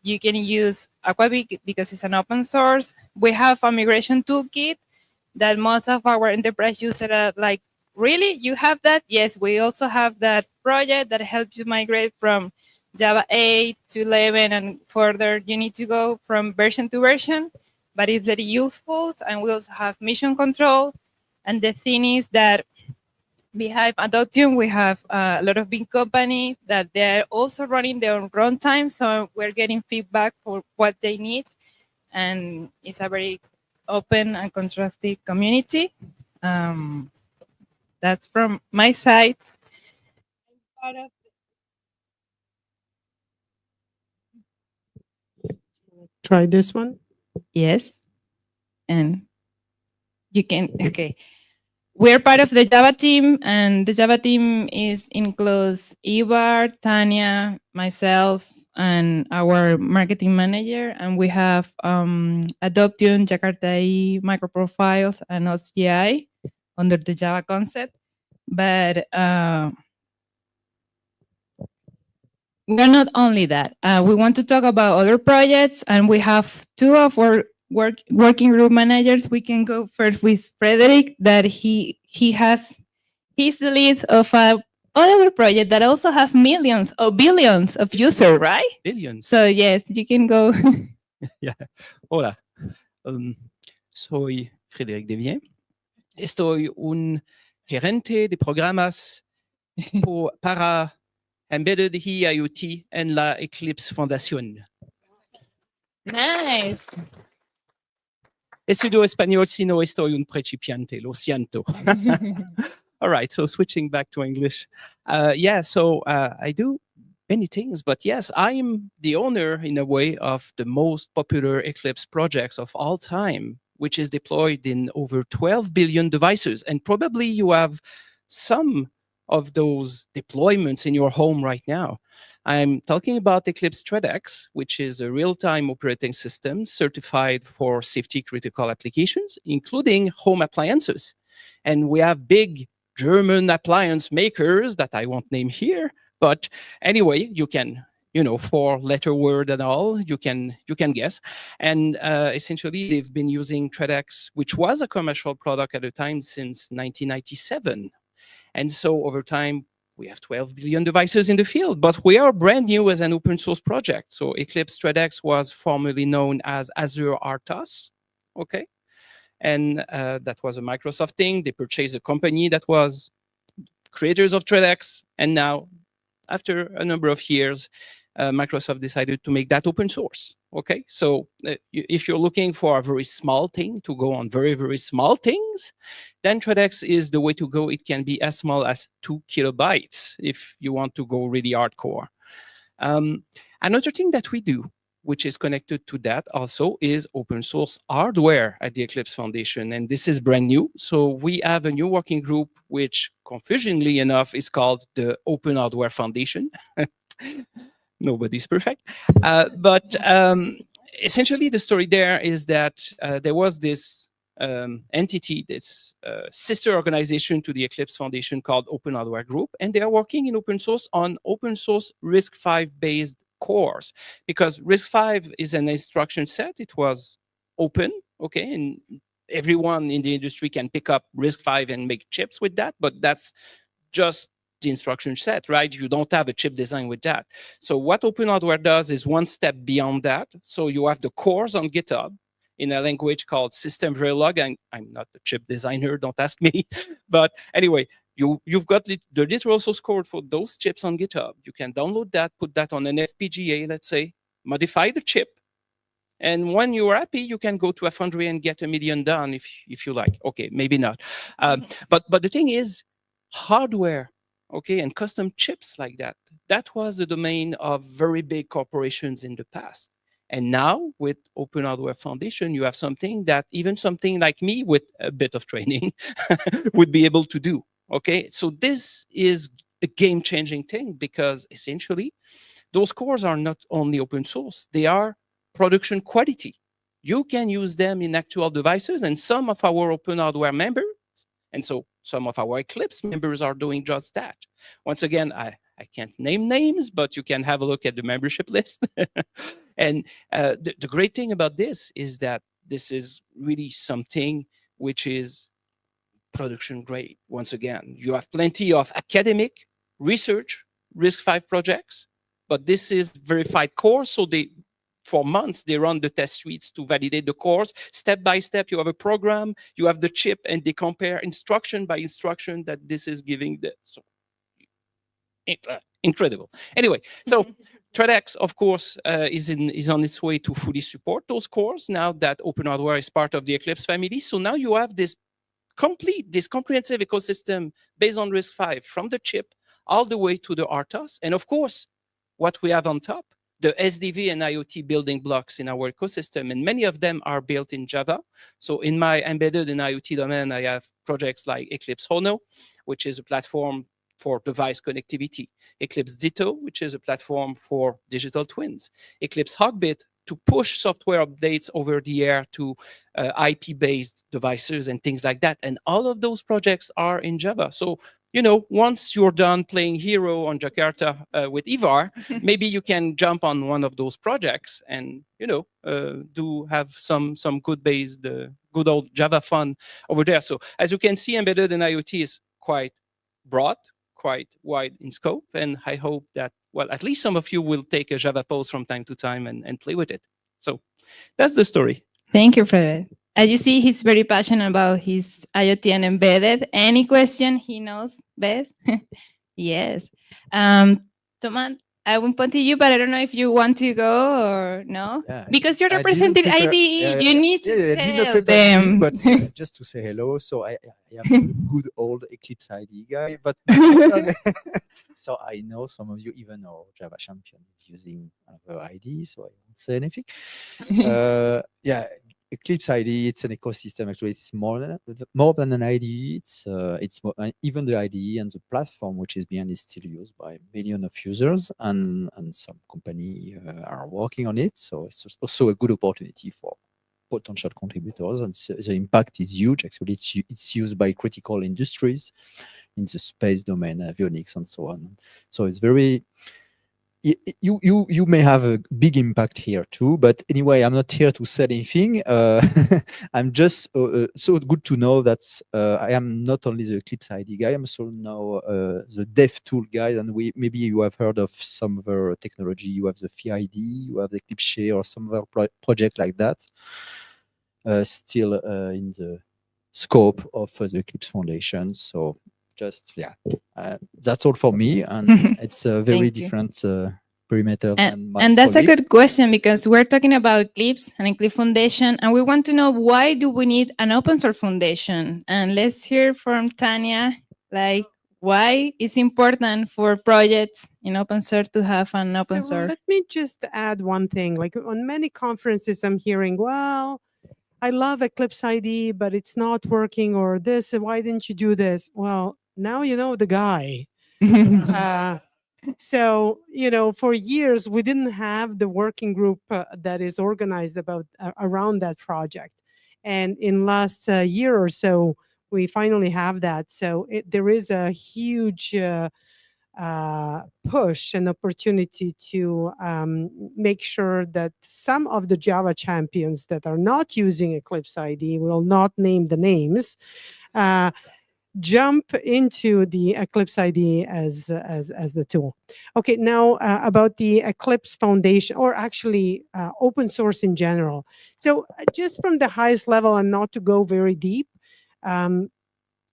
You can use Aquabit because it's an open source. We have a migration toolkit that most of our enterprise users are like, really? You have that? Yes, we also have that project that helps you migrate from Java 8 to 11 and further. You need to go from version to version, but it's very useful. And we also have mission control. And the thing is that behind Adoption, we have a lot of big companies that they're also running their own runtime. So we're getting feedback for what they need. And it's a very open and constructive community. That's from my side. Try this one. Yes. And you can, okay. We're part of the Java team, and the Java team includes Ivar, Tanya, myself, and our marketing manager, and we have Adoption, Jakarta EE, microprofiles, and OCI under the Java concept. But we're not only that. We want to talk about other projects, and we have two of our working group managers. We can go first with Frederick, that he's the lead of another project that also have millions or billions of users, right? Billions. So yes, you can go. Yeah. Hola. Soy Frédéric Devien. Estoy un gerente de programas para Embedded IoT en la Eclipse Foundation. Nice. Estudio español si no estoy un principiante, lo siento. All right, so switching back to English. I do many things, but yes, I'm the owner in a way of the most popular Eclipse projects of all time, which is deployed in over 12 billion devices. And probably you have some of those deployments in your home right now. I'm talking about Eclipse ThreadX, which is a real-time operating system certified for safety-critical applications, including home appliances. And we have big German appliance makers that I won't name here, but anyway, you can, four-letter word and all, you can guess. And essentially, they've been using ThreadX, which was a commercial product at the time since 1997. And so over time, we have 12 billion devices in the field, but we are brand new as an open source project. So Eclipse ThreadX was formerly known as Azure RTOS, okay? And that was a Microsoft thing. They purchased a company that was creators of ThreadX. And now, after a number of years, Microsoft decided to make that open source, okay? So if you're looking for a very small thing to go on very, very small things, then ThreadX is the way to go. It can be as small as 2 kilobytes if you want to go really hardcore. Another thing that we do, which is connected to that also, is open source hardware at the Eclipse Foundation. And this is brand new. So we have a new working group, which confusingly enough is called the Open Hardware Foundation. Nobody's perfect. But essentially, the story there is that there was this entity, this sister organization to the Eclipse Foundation called Open Hardware Group, and they are working in open source on open source RISC-V based cores, because RISC-V is an instruction set. It was open, okay, and everyone in the industry can pick up RISC-V and make chips with that, but that's just the instruction set, right? You don't have a chip design with that. So what Open Hardware does is one step beyond that. So you have the cores on GitHub in a language called System Verilog. And I'm not a chip designer, don't ask me. But anyway, you've got the literal source code for those chips on GitHub. You can download that, put that on an FPGA, let's say, modify the chip. And when you're happy, you can go to a foundry and get 1 million done if you like. Okay, maybe not. But the thing is, hardware, okay, and custom chips like that, that was the domain of very big corporations in the past. And now with Open Hardware Foundation, you have something that even something like me with a bit of training would be able to do. Okay, so this is a game-changing thing, because essentially those cores are not only open source, they are production quality. You can use them in actual devices, and some of our Open Hardware members, and so some of our Eclipse members are doing just that. Once again, I can't name names, but you can have a look at the membership list. And the great thing about this is that this is really something which is production grade. Once again, you have plenty of academic research RISC-V projects, but this is verified core, so for months, they run the test suites to validate the cores. Step by step, you have a program, you have the chip, and they compare instruction by instruction that this is giving the, so incredible. Anyway, so ThreadX, of course, is on its way to fully support those cores now that Open Hardware is part of the Eclipse family. So now you have this comprehensive ecosystem based on RISC-V, from the chip all the way to the RTOS. And of course, what we have on top, the SDV and IoT building blocks in our ecosystem, and many of them are built in Java. So in my embedded and IoT domain, I have projects like Eclipse Hono, which is a platform for device connectivity, Eclipse Ditto, which is a platform for digital twins, Eclipse Hogbit to push software updates over the air to IP-based devices and things like that. And all of those projects are in Java. So, you know, once you're done playing Hero on Jakarta with Ivar, maybe you can jump on one of those projects and, you know, do have some good-based, good old Java fun over there. So as you can see, embedded and IoT is quite broad, quite wide in scope. And I hope that, well, at least some of you will take a Java pose from time to time and play with it. So that's the story. Thank you, Fred. As you see, he's very passionate about his IoT and embedded. Any question he knows best? Yes. Toman, I will point to you, but I don't know if you want to go or no. Yeah, Because you're I didn't representing prepare- IDE, you need to I did not tell prepare them. anything, but just to say hello. So I am a good old Eclipse IDE guy, but so I know some of you, even our Java champion is using another IDE, so I won't say anything. Yeah, Eclipse IDE, it's an ecosystem. Actually, it's more than an IDE. It's more, even the IDE and the platform which is behind is still used by millions of users, and some company are working on it. So it's also a good opportunity for potential contributors, and so the impact is huge. Actually, it's used by critical industries in the space domain, avionics, and so on. So it's very. You may have a big impact here too, but anyway, I'm not here to sell anything. I'm just so good to know that I am not only the Eclipse ID guy, I'm also now the dev tool guy, and maybe you have heard of some other technology. You have the FID, you have the Eclipse Share, or some other project like that. Still in the scope of the Eclipse Foundation. So just that's all for me, and it's a very different perimeter than my and that's colleagues. a good question, because we're talking about Eclipse and Eclipse Foundation, and we want to know, why do we need an open source foundation? And let's hear from Tanya, like, why it's important for projects in open source to have an open source. Let me just add one thing. Like, on many conferences, I'm hearing, well, I love Eclipse ID, but it's not working, or this, why didn't you do this? Well, now you know the guy. So, you know, for years, we didn't have the working group that is organized around that project. And in last year or so, we finally have that. So there is a huge push and opportunity to make sure that some of the Java champions that are not using Eclipse IDE, will not name the names, jump into the Eclipse IDE as the tool. Okay, now about the Eclipse Foundation, or actually open source in general. So just from the highest level, and not to go very deep,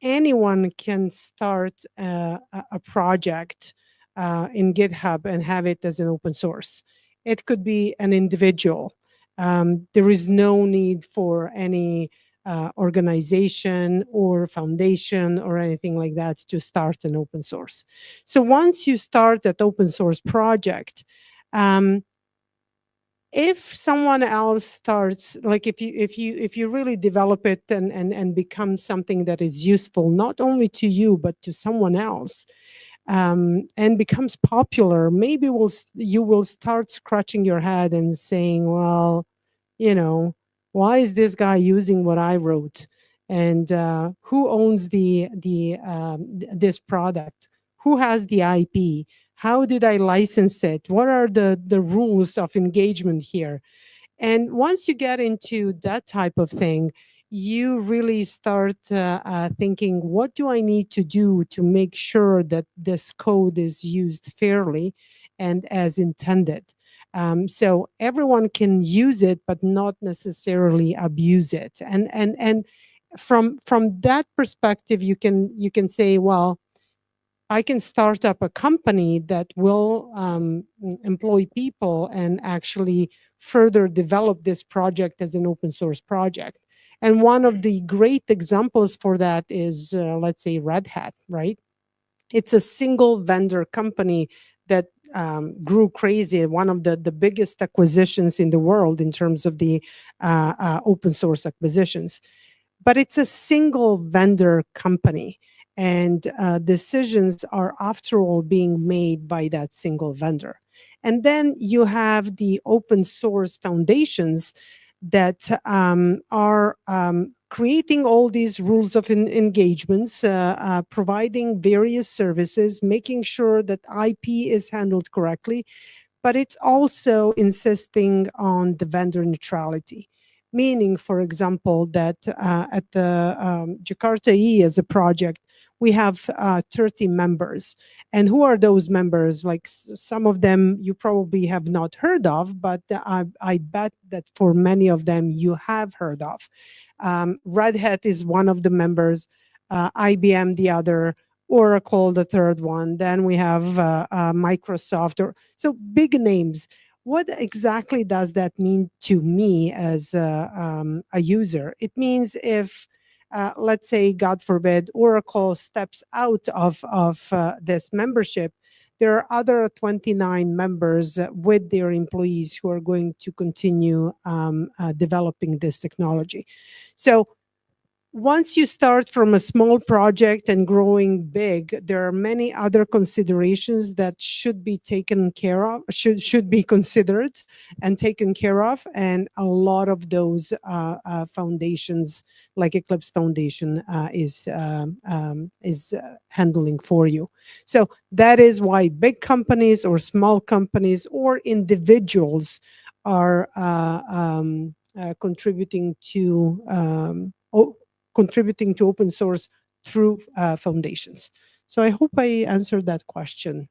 anyone can start a project in GitHub and have it as an open source. It could be an individual. There is no need for any organization or foundation or anything like that to start an open source. So once you start that open source project, if someone else starts, like if you really develop it and become something that is useful not only to you but to someone else, and becomes popular, maybe you will start scratching your head and saying, well, why is this guy using what I wrote? And who owns this product? Who has the IP? How did I license it? What are the rules of engagement here? And once you get into that type of thing, you really start thinking, what do I need to do to make sure that this code is used fairly and as intended? So everyone can use it, but not necessarily abuse it. And from that perspective, you can say, well, I can start up a company that will employ people and actually further develop this project as an open source project. And one of the great examples for that is, let's say, Red Hat, right? It's a single vendor company that grew crazy, one of the biggest acquisitions in the world in terms of the open source acquisitions. But it's a single vendor company. And decisions are, after all, being made by that single vendor. And then you have the open source foundations that are creating all these rules of engagements, providing various services, making sure that IP is handled correctly, but it's also insisting on the vendor neutrality. Meaning, for example, that at the Jakarta EE as a project, we have 30 members. And who are those members? Like some of them you probably have not heard of, but I bet that for many of them you have heard of. Red Hat is one of the members, IBM the other, Oracle the third one. Then we have Microsoft. So big names. What exactly does that mean to me as a user? It means if, let's say, God forbid, Oracle steps out of this membership, there are other 29 members with their employees who are going to continue developing this technology. So once you start from a small project and growing big, there are many other considerations that should be taken care of, should be considered and taken care of. And a lot of those foundations, like Eclipse Foundation, is handling for you. So that is why big companies or small companies or individuals are contributing to open source through foundations. So I hope I answered that question.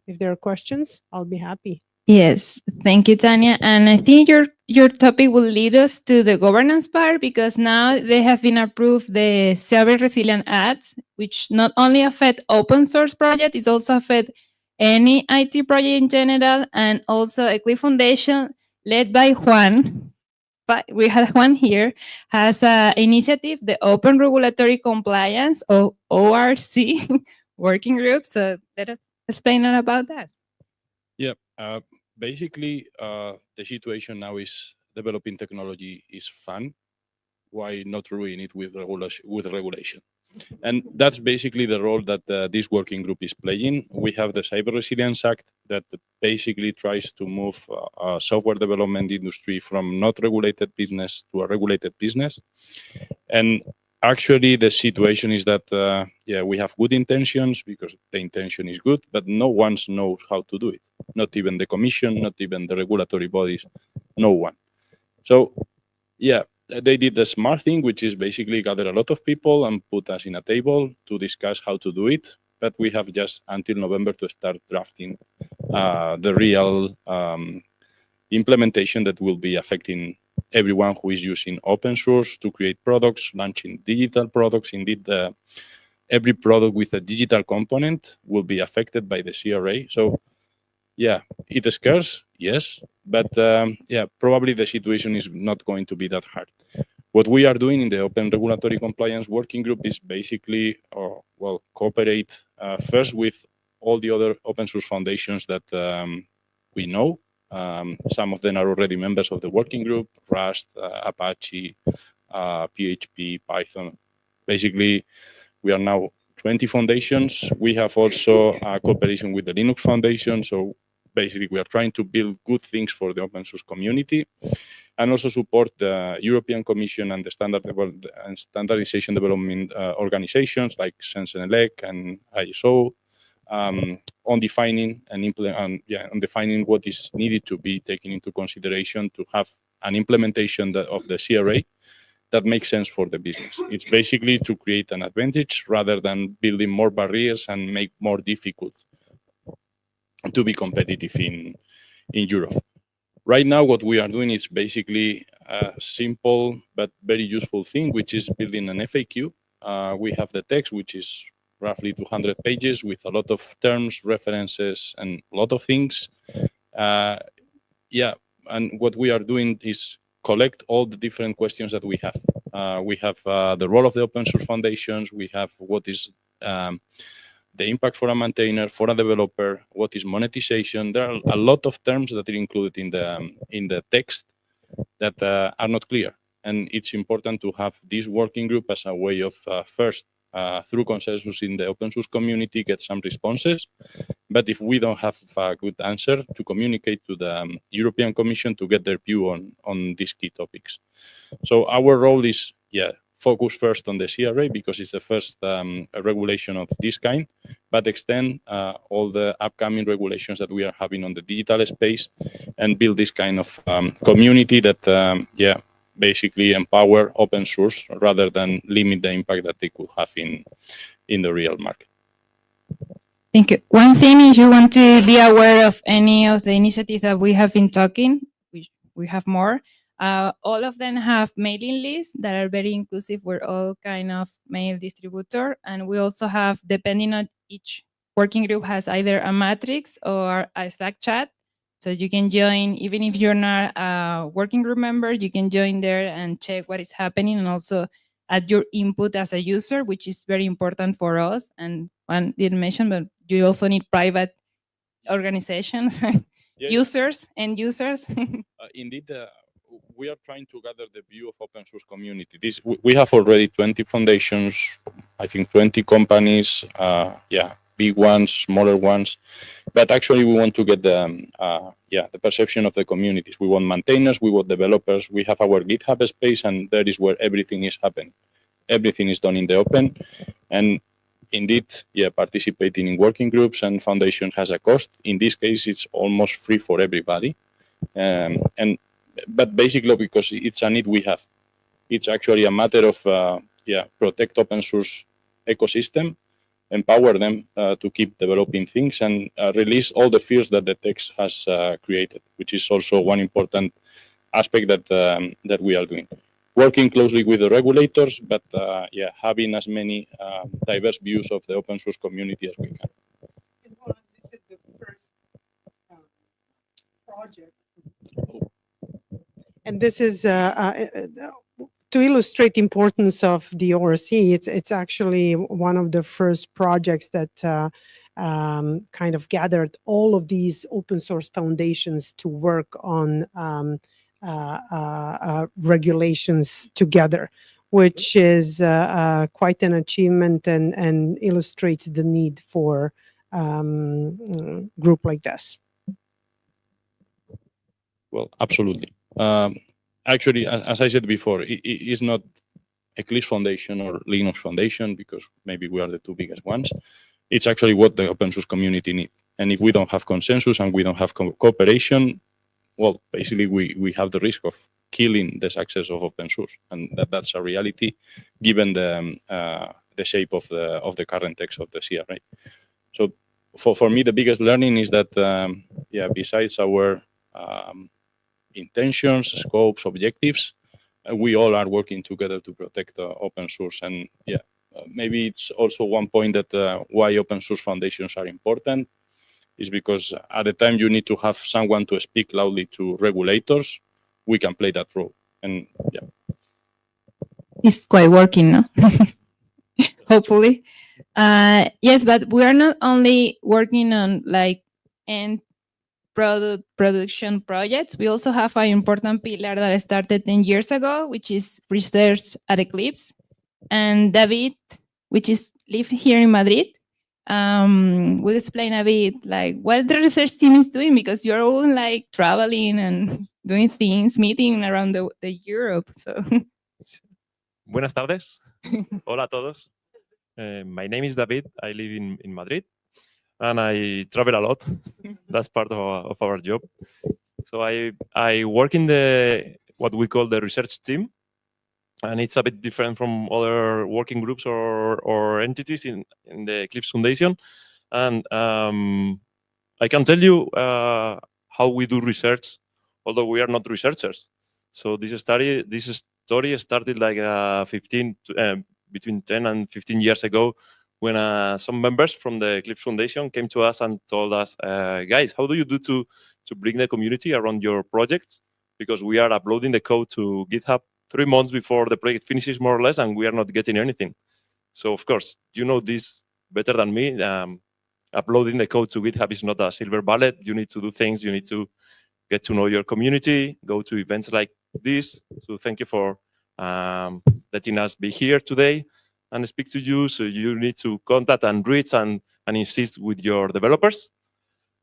If there are questions, I'll be happy. Yes, thank you, Tanya. And I think your topic will lead us to the governance part, because now they have been approved the Cyber Resilient Acts, which not only affect open source projects, it also affect any IT project in general, and also Eclipse Foundation, led by Juan. But we have one here, has an initiative, the Open Regulatory Compliance, or ORC working group. So let us explain about that. Yeah, basically, the situation now is developing technology is fun. Why not ruin it with regulation? And that's basically the role that this working group is playing. We have the Cyber Resilience Act that basically tries to move software development industry from not regulated business to a regulated business. And actually, the situation is that, yeah, we have good intentions because the intention is good, but no one knows how to do it. Not even the commission, not even the regulatory bodies, no one. So, yeah, they did the smart thing, which is basically gather a lot of people and put us in a table to discuss how to do it. But we have just until November to start drafting the real implementation that will be affecting everyone who is using open source to create products, launching digital products. Indeed, every product with a digital component will be affected by the CRA. So, yeah, it scares, yes, but yeah, probably the situation is not going to be that hard. What we are doing in the Open Regulatory Compliance Working Group is basically, well, cooperate first with all the other open source foundations that we know. Some of them are already members of the working group: Rust, Apache, PHP, Python. Basically, we are now 20 foundations. We have also a cooperation with the Linux Foundation. So basically, we are trying to build good things for the open source community and also support the European Commission and the standardization development organizations like Sensenelec and ISO on defining and on defining what is needed to be taken into consideration to have an implementation of the CRA that makes sense for the business. It's basically to create an advantage rather than building more barriers and make more difficult to be competitive in Europe. Right now, what we are doing is basically a simple but very useful thing, which is building an FAQ. We have the text, which is roughly 200 pages with a lot of terms, references, and a lot of things. Yeah, and what we are doing is collect all the different questions that we have. We have the role of the open source foundations. We have what is the impact for a maintainer, for a developer, what is monetization. There are a lot of terms that are included in the text that are not clear. And it's important to have this working group as a way of first, through consensus in the open source community, get some responses. But if we don't have a good answer, to communicate to the European Commission to get their view on these key topics. So our role is, yeah, focus first on the CRA because it's the first regulation of this kind, but extend all the upcoming regulations that we are having on the digital space and build this kind of community that, yeah, basically empower open source rather than limit the impact that they could have in the real market. Thank you. One thing, if you want to be aware of any of the initiatives that we have been talking, we have more. All of them have mailing lists that are very inclusive. We're all kind of mail distributor. And we also have, depending on each working group, has either a matrix or a Slack chat. So you can join, even if you're not a working group member, you can join there and check what is happening and also add your input as a user, which is very important for us. And one didn't mention, but you also need private organizations, users, end users. Indeed, we are trying to gather the view of open source community. We have already 20 foundations, I think 20 companies, yeah, big ones, smaller ones. But actually, we want to get the perception of the communities. We want maintainers, we want developers. We have our GitHub space, and that is where everything is happening. Everything is done in the open. And indeed, yeah, participating in working groups and foundation has a cost. In this case, it's almost free for everybody. But basically, because it's a need we have, it's actually a matter of protect open source ecosystem, empower them to keep developing things, and release all the fears that the text has created, which is also one important aspect that we are doing. Working closely with the regulators, but yeah, having as many diverse views of the open source community as we can. This is the first project. And this is to illustrate the importance of the ORC. It's actually one of the first projects that kind of gathered all of these open source foundations to work on regulations together. which is quite an achievement and illustrates the need for group like this. Well, absolutely. Actually, as I said before, it is not Eclipse Foundation or Linux Foundation, because maybe we are the two biggest ones. It's actually what the open source community needs. And if we don't have consensus and we don't have cooperation, well, basically we have the risk of killing the success of open source, and that's a reality given the shape of the current text of the CRA. So for me, the biggest learning is that besides our intentions, scopes, objectives, we all are working together to protect open source. And maybe it's also one point that why open source foundations are important is because at the time you need to have someone to speak loudly to regulators, we can play that role. And It's quite working, no? Hopefully. Yes, but we are not only working on like end production projects. We also have an important pillar that started 10 years ago, which is research at Eclipse. And David, which is live here in Madrid, will explain a bit like what the research team is doing, because you're all like traveling and doing things, meeting around the Europe. So Buenas tardes. Hola a todos. My name is David. I live in Madrid, and I travel a lot. That's part of our job. So I work in what we call the research team, and it's a bit different from other working groups or entities in the Eclipse Foundation. And I can tell you how we do research, although we are not researchers. So this story started like between 10 and 15 years ago, when some members from the Eclipse Foundation came to us and told us, guys, how do you do to bring the community around your projects? Because we are uploading the code to GitHub 3 months before the project finishes, more or less, and we are not getting anything. So of course, you know this better than me. Uploading the code to GitHub is not a silver bullet. You need to do things. You need to get to know your community, go to events like this. So thank you for letting us be here today and speak to you. So you need to contact and reach and insist with your developers.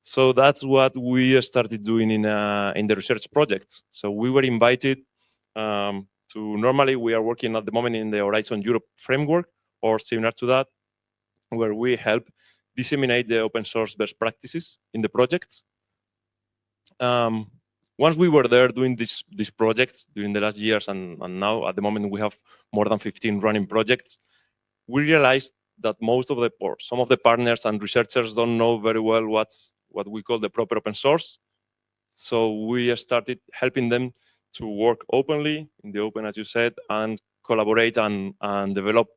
So that's what we started doing in the research projects. So we were invited normally we are working at the moment in the Horizon Europe framework or similar to that, where we help disseminate the open source best practices in the projects. Once we were there doing these projects during the last years, and now at the moment we have more than 15 running projects, we realized that some of the partners and researchers don't know very well what we call the proper open source. So we started helping them to work openly in the open, as you said, and collaborate and develop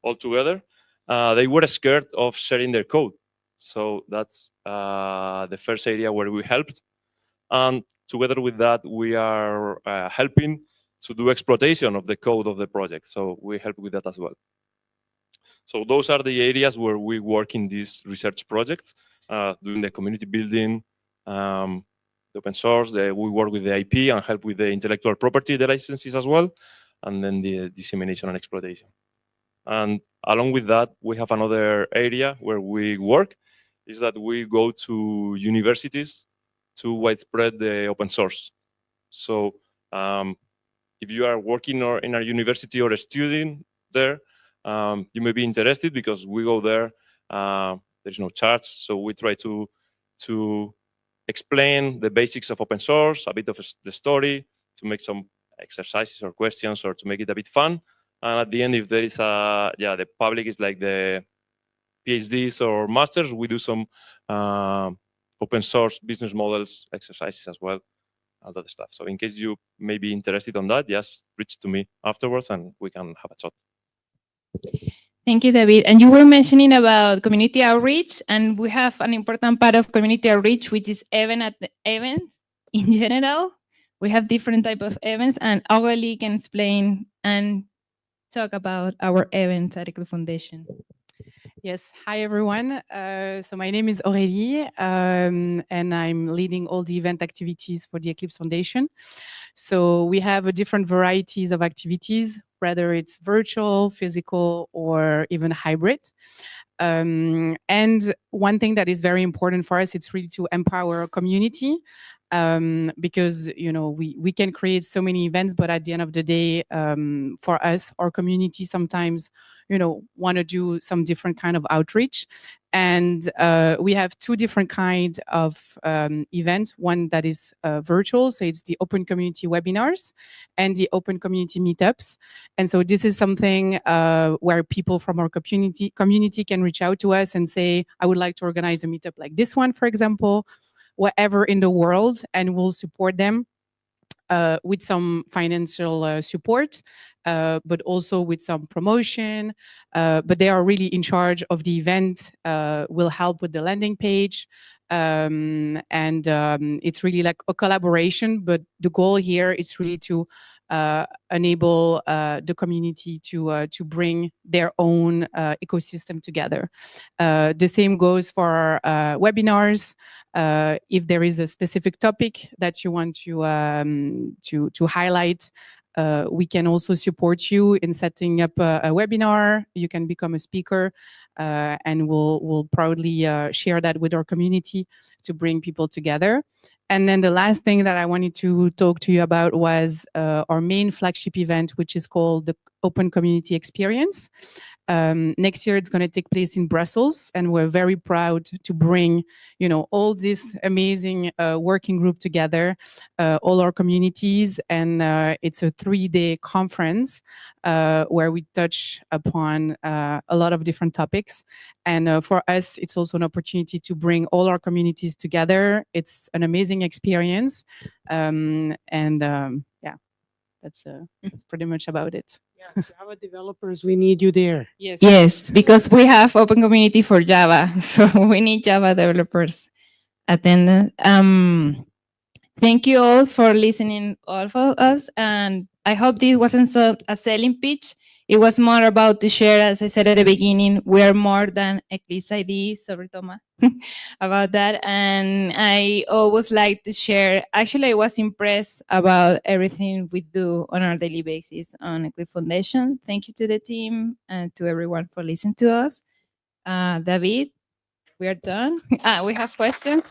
all together. They were scared of sharing their code. So that's the first area where we helped. And together with that, we are helping to do exploitation of the code of the project. So we help with that as well. So those are the areas where we work in these research projects, doing the community building, the open source. We work with the IP and help with the intellectual property, the licenses as well, and then the dissemination and exploitation. And along with that, we have another area where we work, is that we go to universities to widespread the open source. So if you are working in a university or a student there, you may be interested, because we go there, there's no charge. So we try to explain the basics of open source, a bit of the story, to make some exercises or questions, or to make it a bit fun. And at the end, if there is the public is like the PhDs or masters, we do some open source business models exercises as well, all that stuff. So in case you may be interested on that, just reach to me afterwards and we can have a chat. Thank you, David. And you were mentioning about community outreach, and we have an important part of community outreach, which is events in general. We have different types of events, and Aurélie can explain and talk about our events at Eclipse Foundation. Yes, hi everyone. So my name is Aurélie, and I'm leading all the event activities for the Eclipse Foundation. So we have different varieties of activities. whether it's virtual, physical, or even hybrid. And one thing that is very important for us, it's really to empower our community, because we can create so many events, but at the end of the day, for us, our community sometimes want to do some different kind of outreach. And we have two different kinds of events. One that is virtual, so it's the open community webinars and the open community meetups. And so this is something where people from our community can reach out to us and say, I would like to organize a meetup like this one, for example, wherever in the world, and we'll support them with some financial support, but also with some promotion. But they are really in charge of the event, will help with the landing page. And it's really like a collaboration, but the goal here is really to enable the community to bring their own ecosystem together. The same goes for webinars. If there is a specific topic that you want to highlight, we can also support you in setting up a webinar. You can become a speaker, and we'll proudly share that with our community to bring people together. And then the last thing that I wanted to talk to you about was our main flagship event, which is called the Open Community Experience. Next year, it's going to take place in Brussels, and we're very proud to bring, all this amazing working group together, all our communities, and it's a 3-day conference where we touch upon a lot of different topics. And for us, it's also an opportunity to bring all our communities together. It's an amazing experience, yeah, that's pretty much about it. Yeah, Java developers, we need you there. Yes. Yes, because we have open community for Java, so we need Java developers attendance. Thank you all for listening, all of us, and I hope this wasn't a selling pitch. It was more about to share, as I said at the beginning, we are more than Eclipse IDE. Sorry, Thomas, about that. And I always like to share. Actually, I was impressed about everything we do on our daily basis on Eclipse Foundation. Thank you to the team and to everyone for listening to us. David, we are done. We have questions.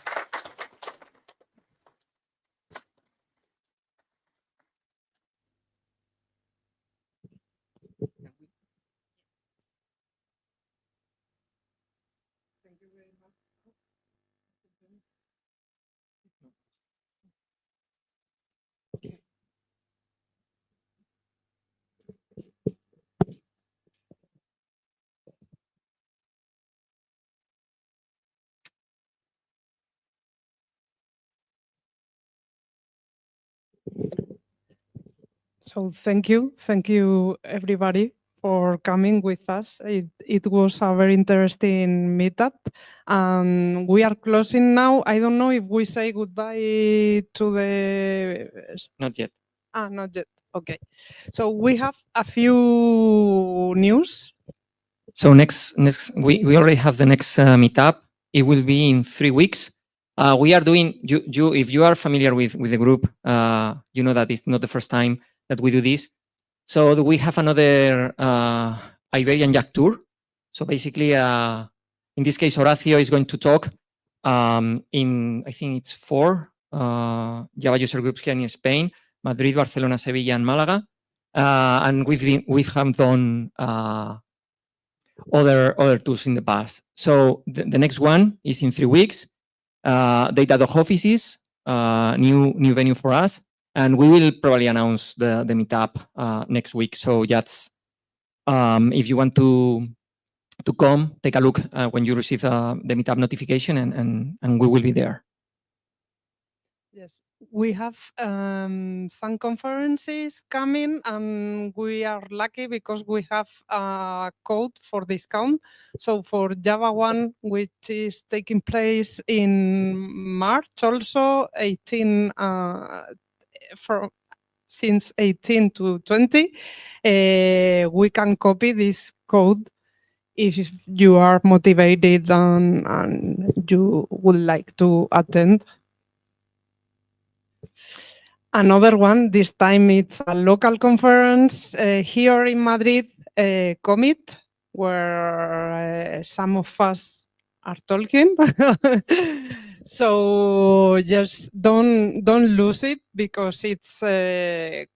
So thank you everybody for coming with us. It was a very interesting meetup. We are closing now. I don't know if we say goodbye to the... Not yet. Not yet. Okay. So we have a few news. So next we already have the next meetup. It will be in 3 weeks. We are doing, if you are familiar with the group, you know that it's not the first time that we do this. So we have another Iberian Jack tour. So basically, in this case, Horacio is going to talk in, I think it's 4 Java user groups here in Spain: Madrid, Barcelona, Sevilla, and Malaga. And we've done other tours in the past. So the next one is in 3 weeks. Datadog offices, new venue for us, and we will probably announce the meetup next week. So that's if you want to come, take a look when you receive the meetup notification, and we will be there. Yes, we have some conferences coming, and we are lucky because we have a code for discount. So for Java 1, which is taking place in March, also 18 since 18 to 20, we can copy this code if you are motivated and you would like to attend. Another one, this time it's a local conference here in Madrid, Commit, where some of us are talking. So just don't lose it because it's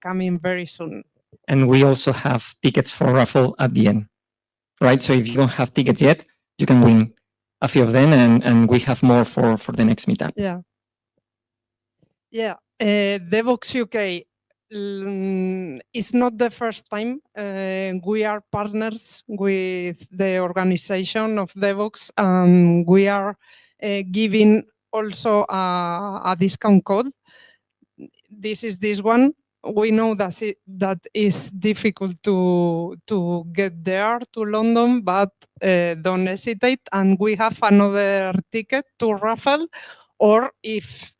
coming very soon. And we also have tickets for raffle at the end, right? So if you don't have tickets yet, you can win a few of them, and we have more for the next meetup. Yeah. Yeah. Devox UK is not the first time we are partners with the organization of Devox, and we are giving also a discount code. This is this one. We know that that is difficult to get there to London, but don't hesitate. And we have another ticket to raffle, or if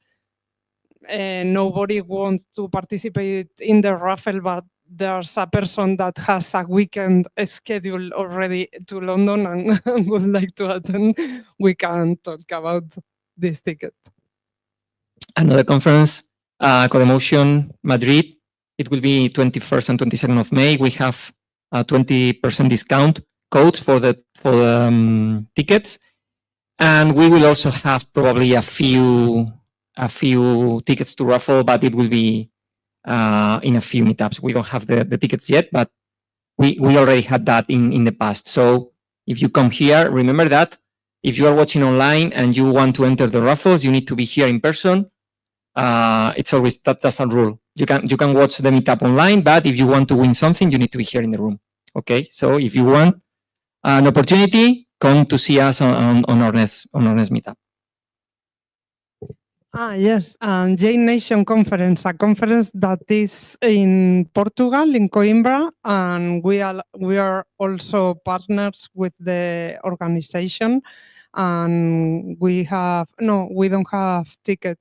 nobody wants to participate in the raffle, but there's a person that has a weekend schedule already to London and would like to attend, we can talk about this ticket. Another conference, Codemotion Madrid. It will be 21st and 22nd of May. We have a 20% discount code for the tickets, and we will also have probably a few tickets to raffle, but it will be in a few meetups. We don't have the tickets yet, but we already had that in the past. So if you come here, remember that if you are watching online and you want to enter the raffles, you need to be here in person. It's always that's a rule. You can watch the meetup online, but if you want to win something, you need to be here in the room. Okay, so if you want an opportunity, come to see us on our next meetup. Yes, Jane Nation Conference, a conference that is in Portugal, in Coimbra, and we are also partners with the organization, and we don't have ticket.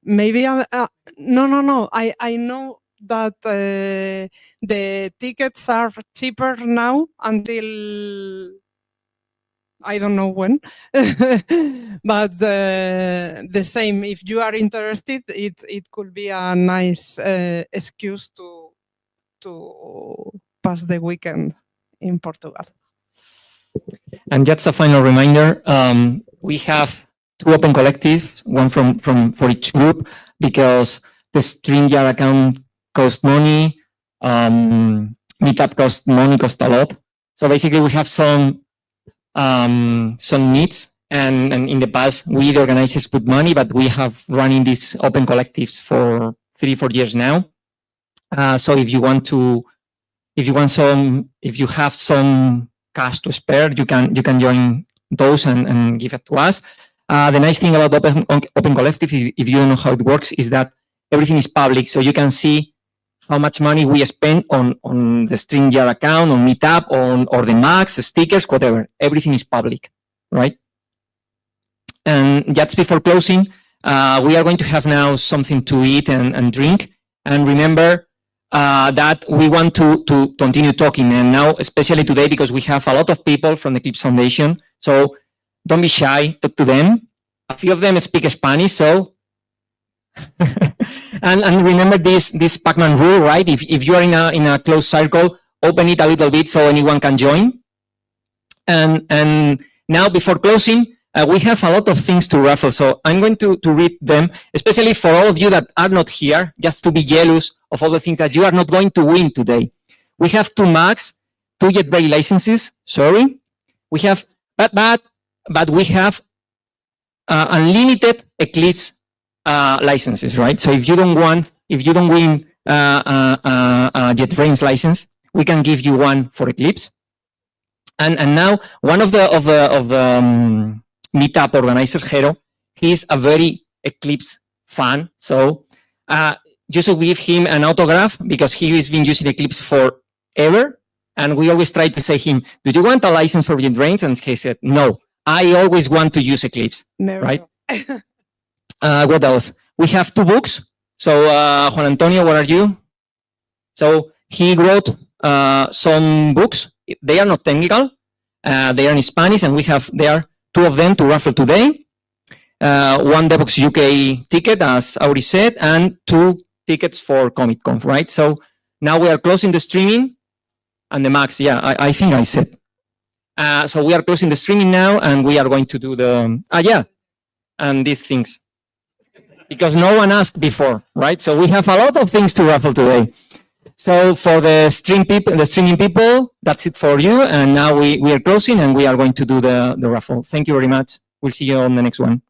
Maybe no. I know that the tickets are cheaper now until I don't know when, but the same. If you are interested, it could be a nice excuse to pass the weekend in Portugal. And just a final reminder, we have 2 open collectives, one for each group, because the StreamYard account costs money, meetup costs money, cost a lot. So basically, we have some needs, and in the past, we the organizers put money, but we have running these open collectives for 3-4 years now. So if you have some cash to spare, you can join those and give it to us. The nice thing about open collective, if you don't know how it works, is that everything is public, so you can see how much money we spend on the StreamYard account, on Meetup, or the Macs, stickers, whatever. Everything is public, right? And just before closing, we are going to have now something to eat and drink. And remember that we want to continue talking, and now especially today because we have a lot of people from the Eclipse Foundation. So don't be shy, talk to them. A few of them speak Spanish, so and remember this Pac-Man rule, right? If you are in a closed circle, open it a little bit so anyone can join. And now before closing, we have a lot of things to raffle, so I'm going to read them, especially for all of you that are not here, just to be jealous of all the things that you are not going to win today. We have 2 Macs, 2 JetBrains licenses. Sorry, we have but we have unlimited Eclipse licenses, right? So if you don't win a JetBrains license, we can give you one for Eclipse. And now one of the meetup organizers, Jero, he's a very Eclipse fan. So you should give him an autograph because he has been using Eclipse forever. And we always try to say to him, do you want a license for JetBrains? And he said, no, I always want to use Eclipse, right? What else? We have 2 books. So Juan Antonio, where are you? So he wrote some books. They are not technical. They are in Spanish, and there are 2 of them to raffle today. one Devox UK ticket, as Auri said, and 2 tickets for CommitConf, right? So now we are closing the streaming and the max. Yeah, I think I said. So we are closing the streaming now, and we are going to do the, and these things. Because no one asked before, right? So we have a lot of things to raffle today. So for the streaming people, that's it for you. And now we are closing, and we are going to do the raffle. Thank you very much. We'll see you on the next one.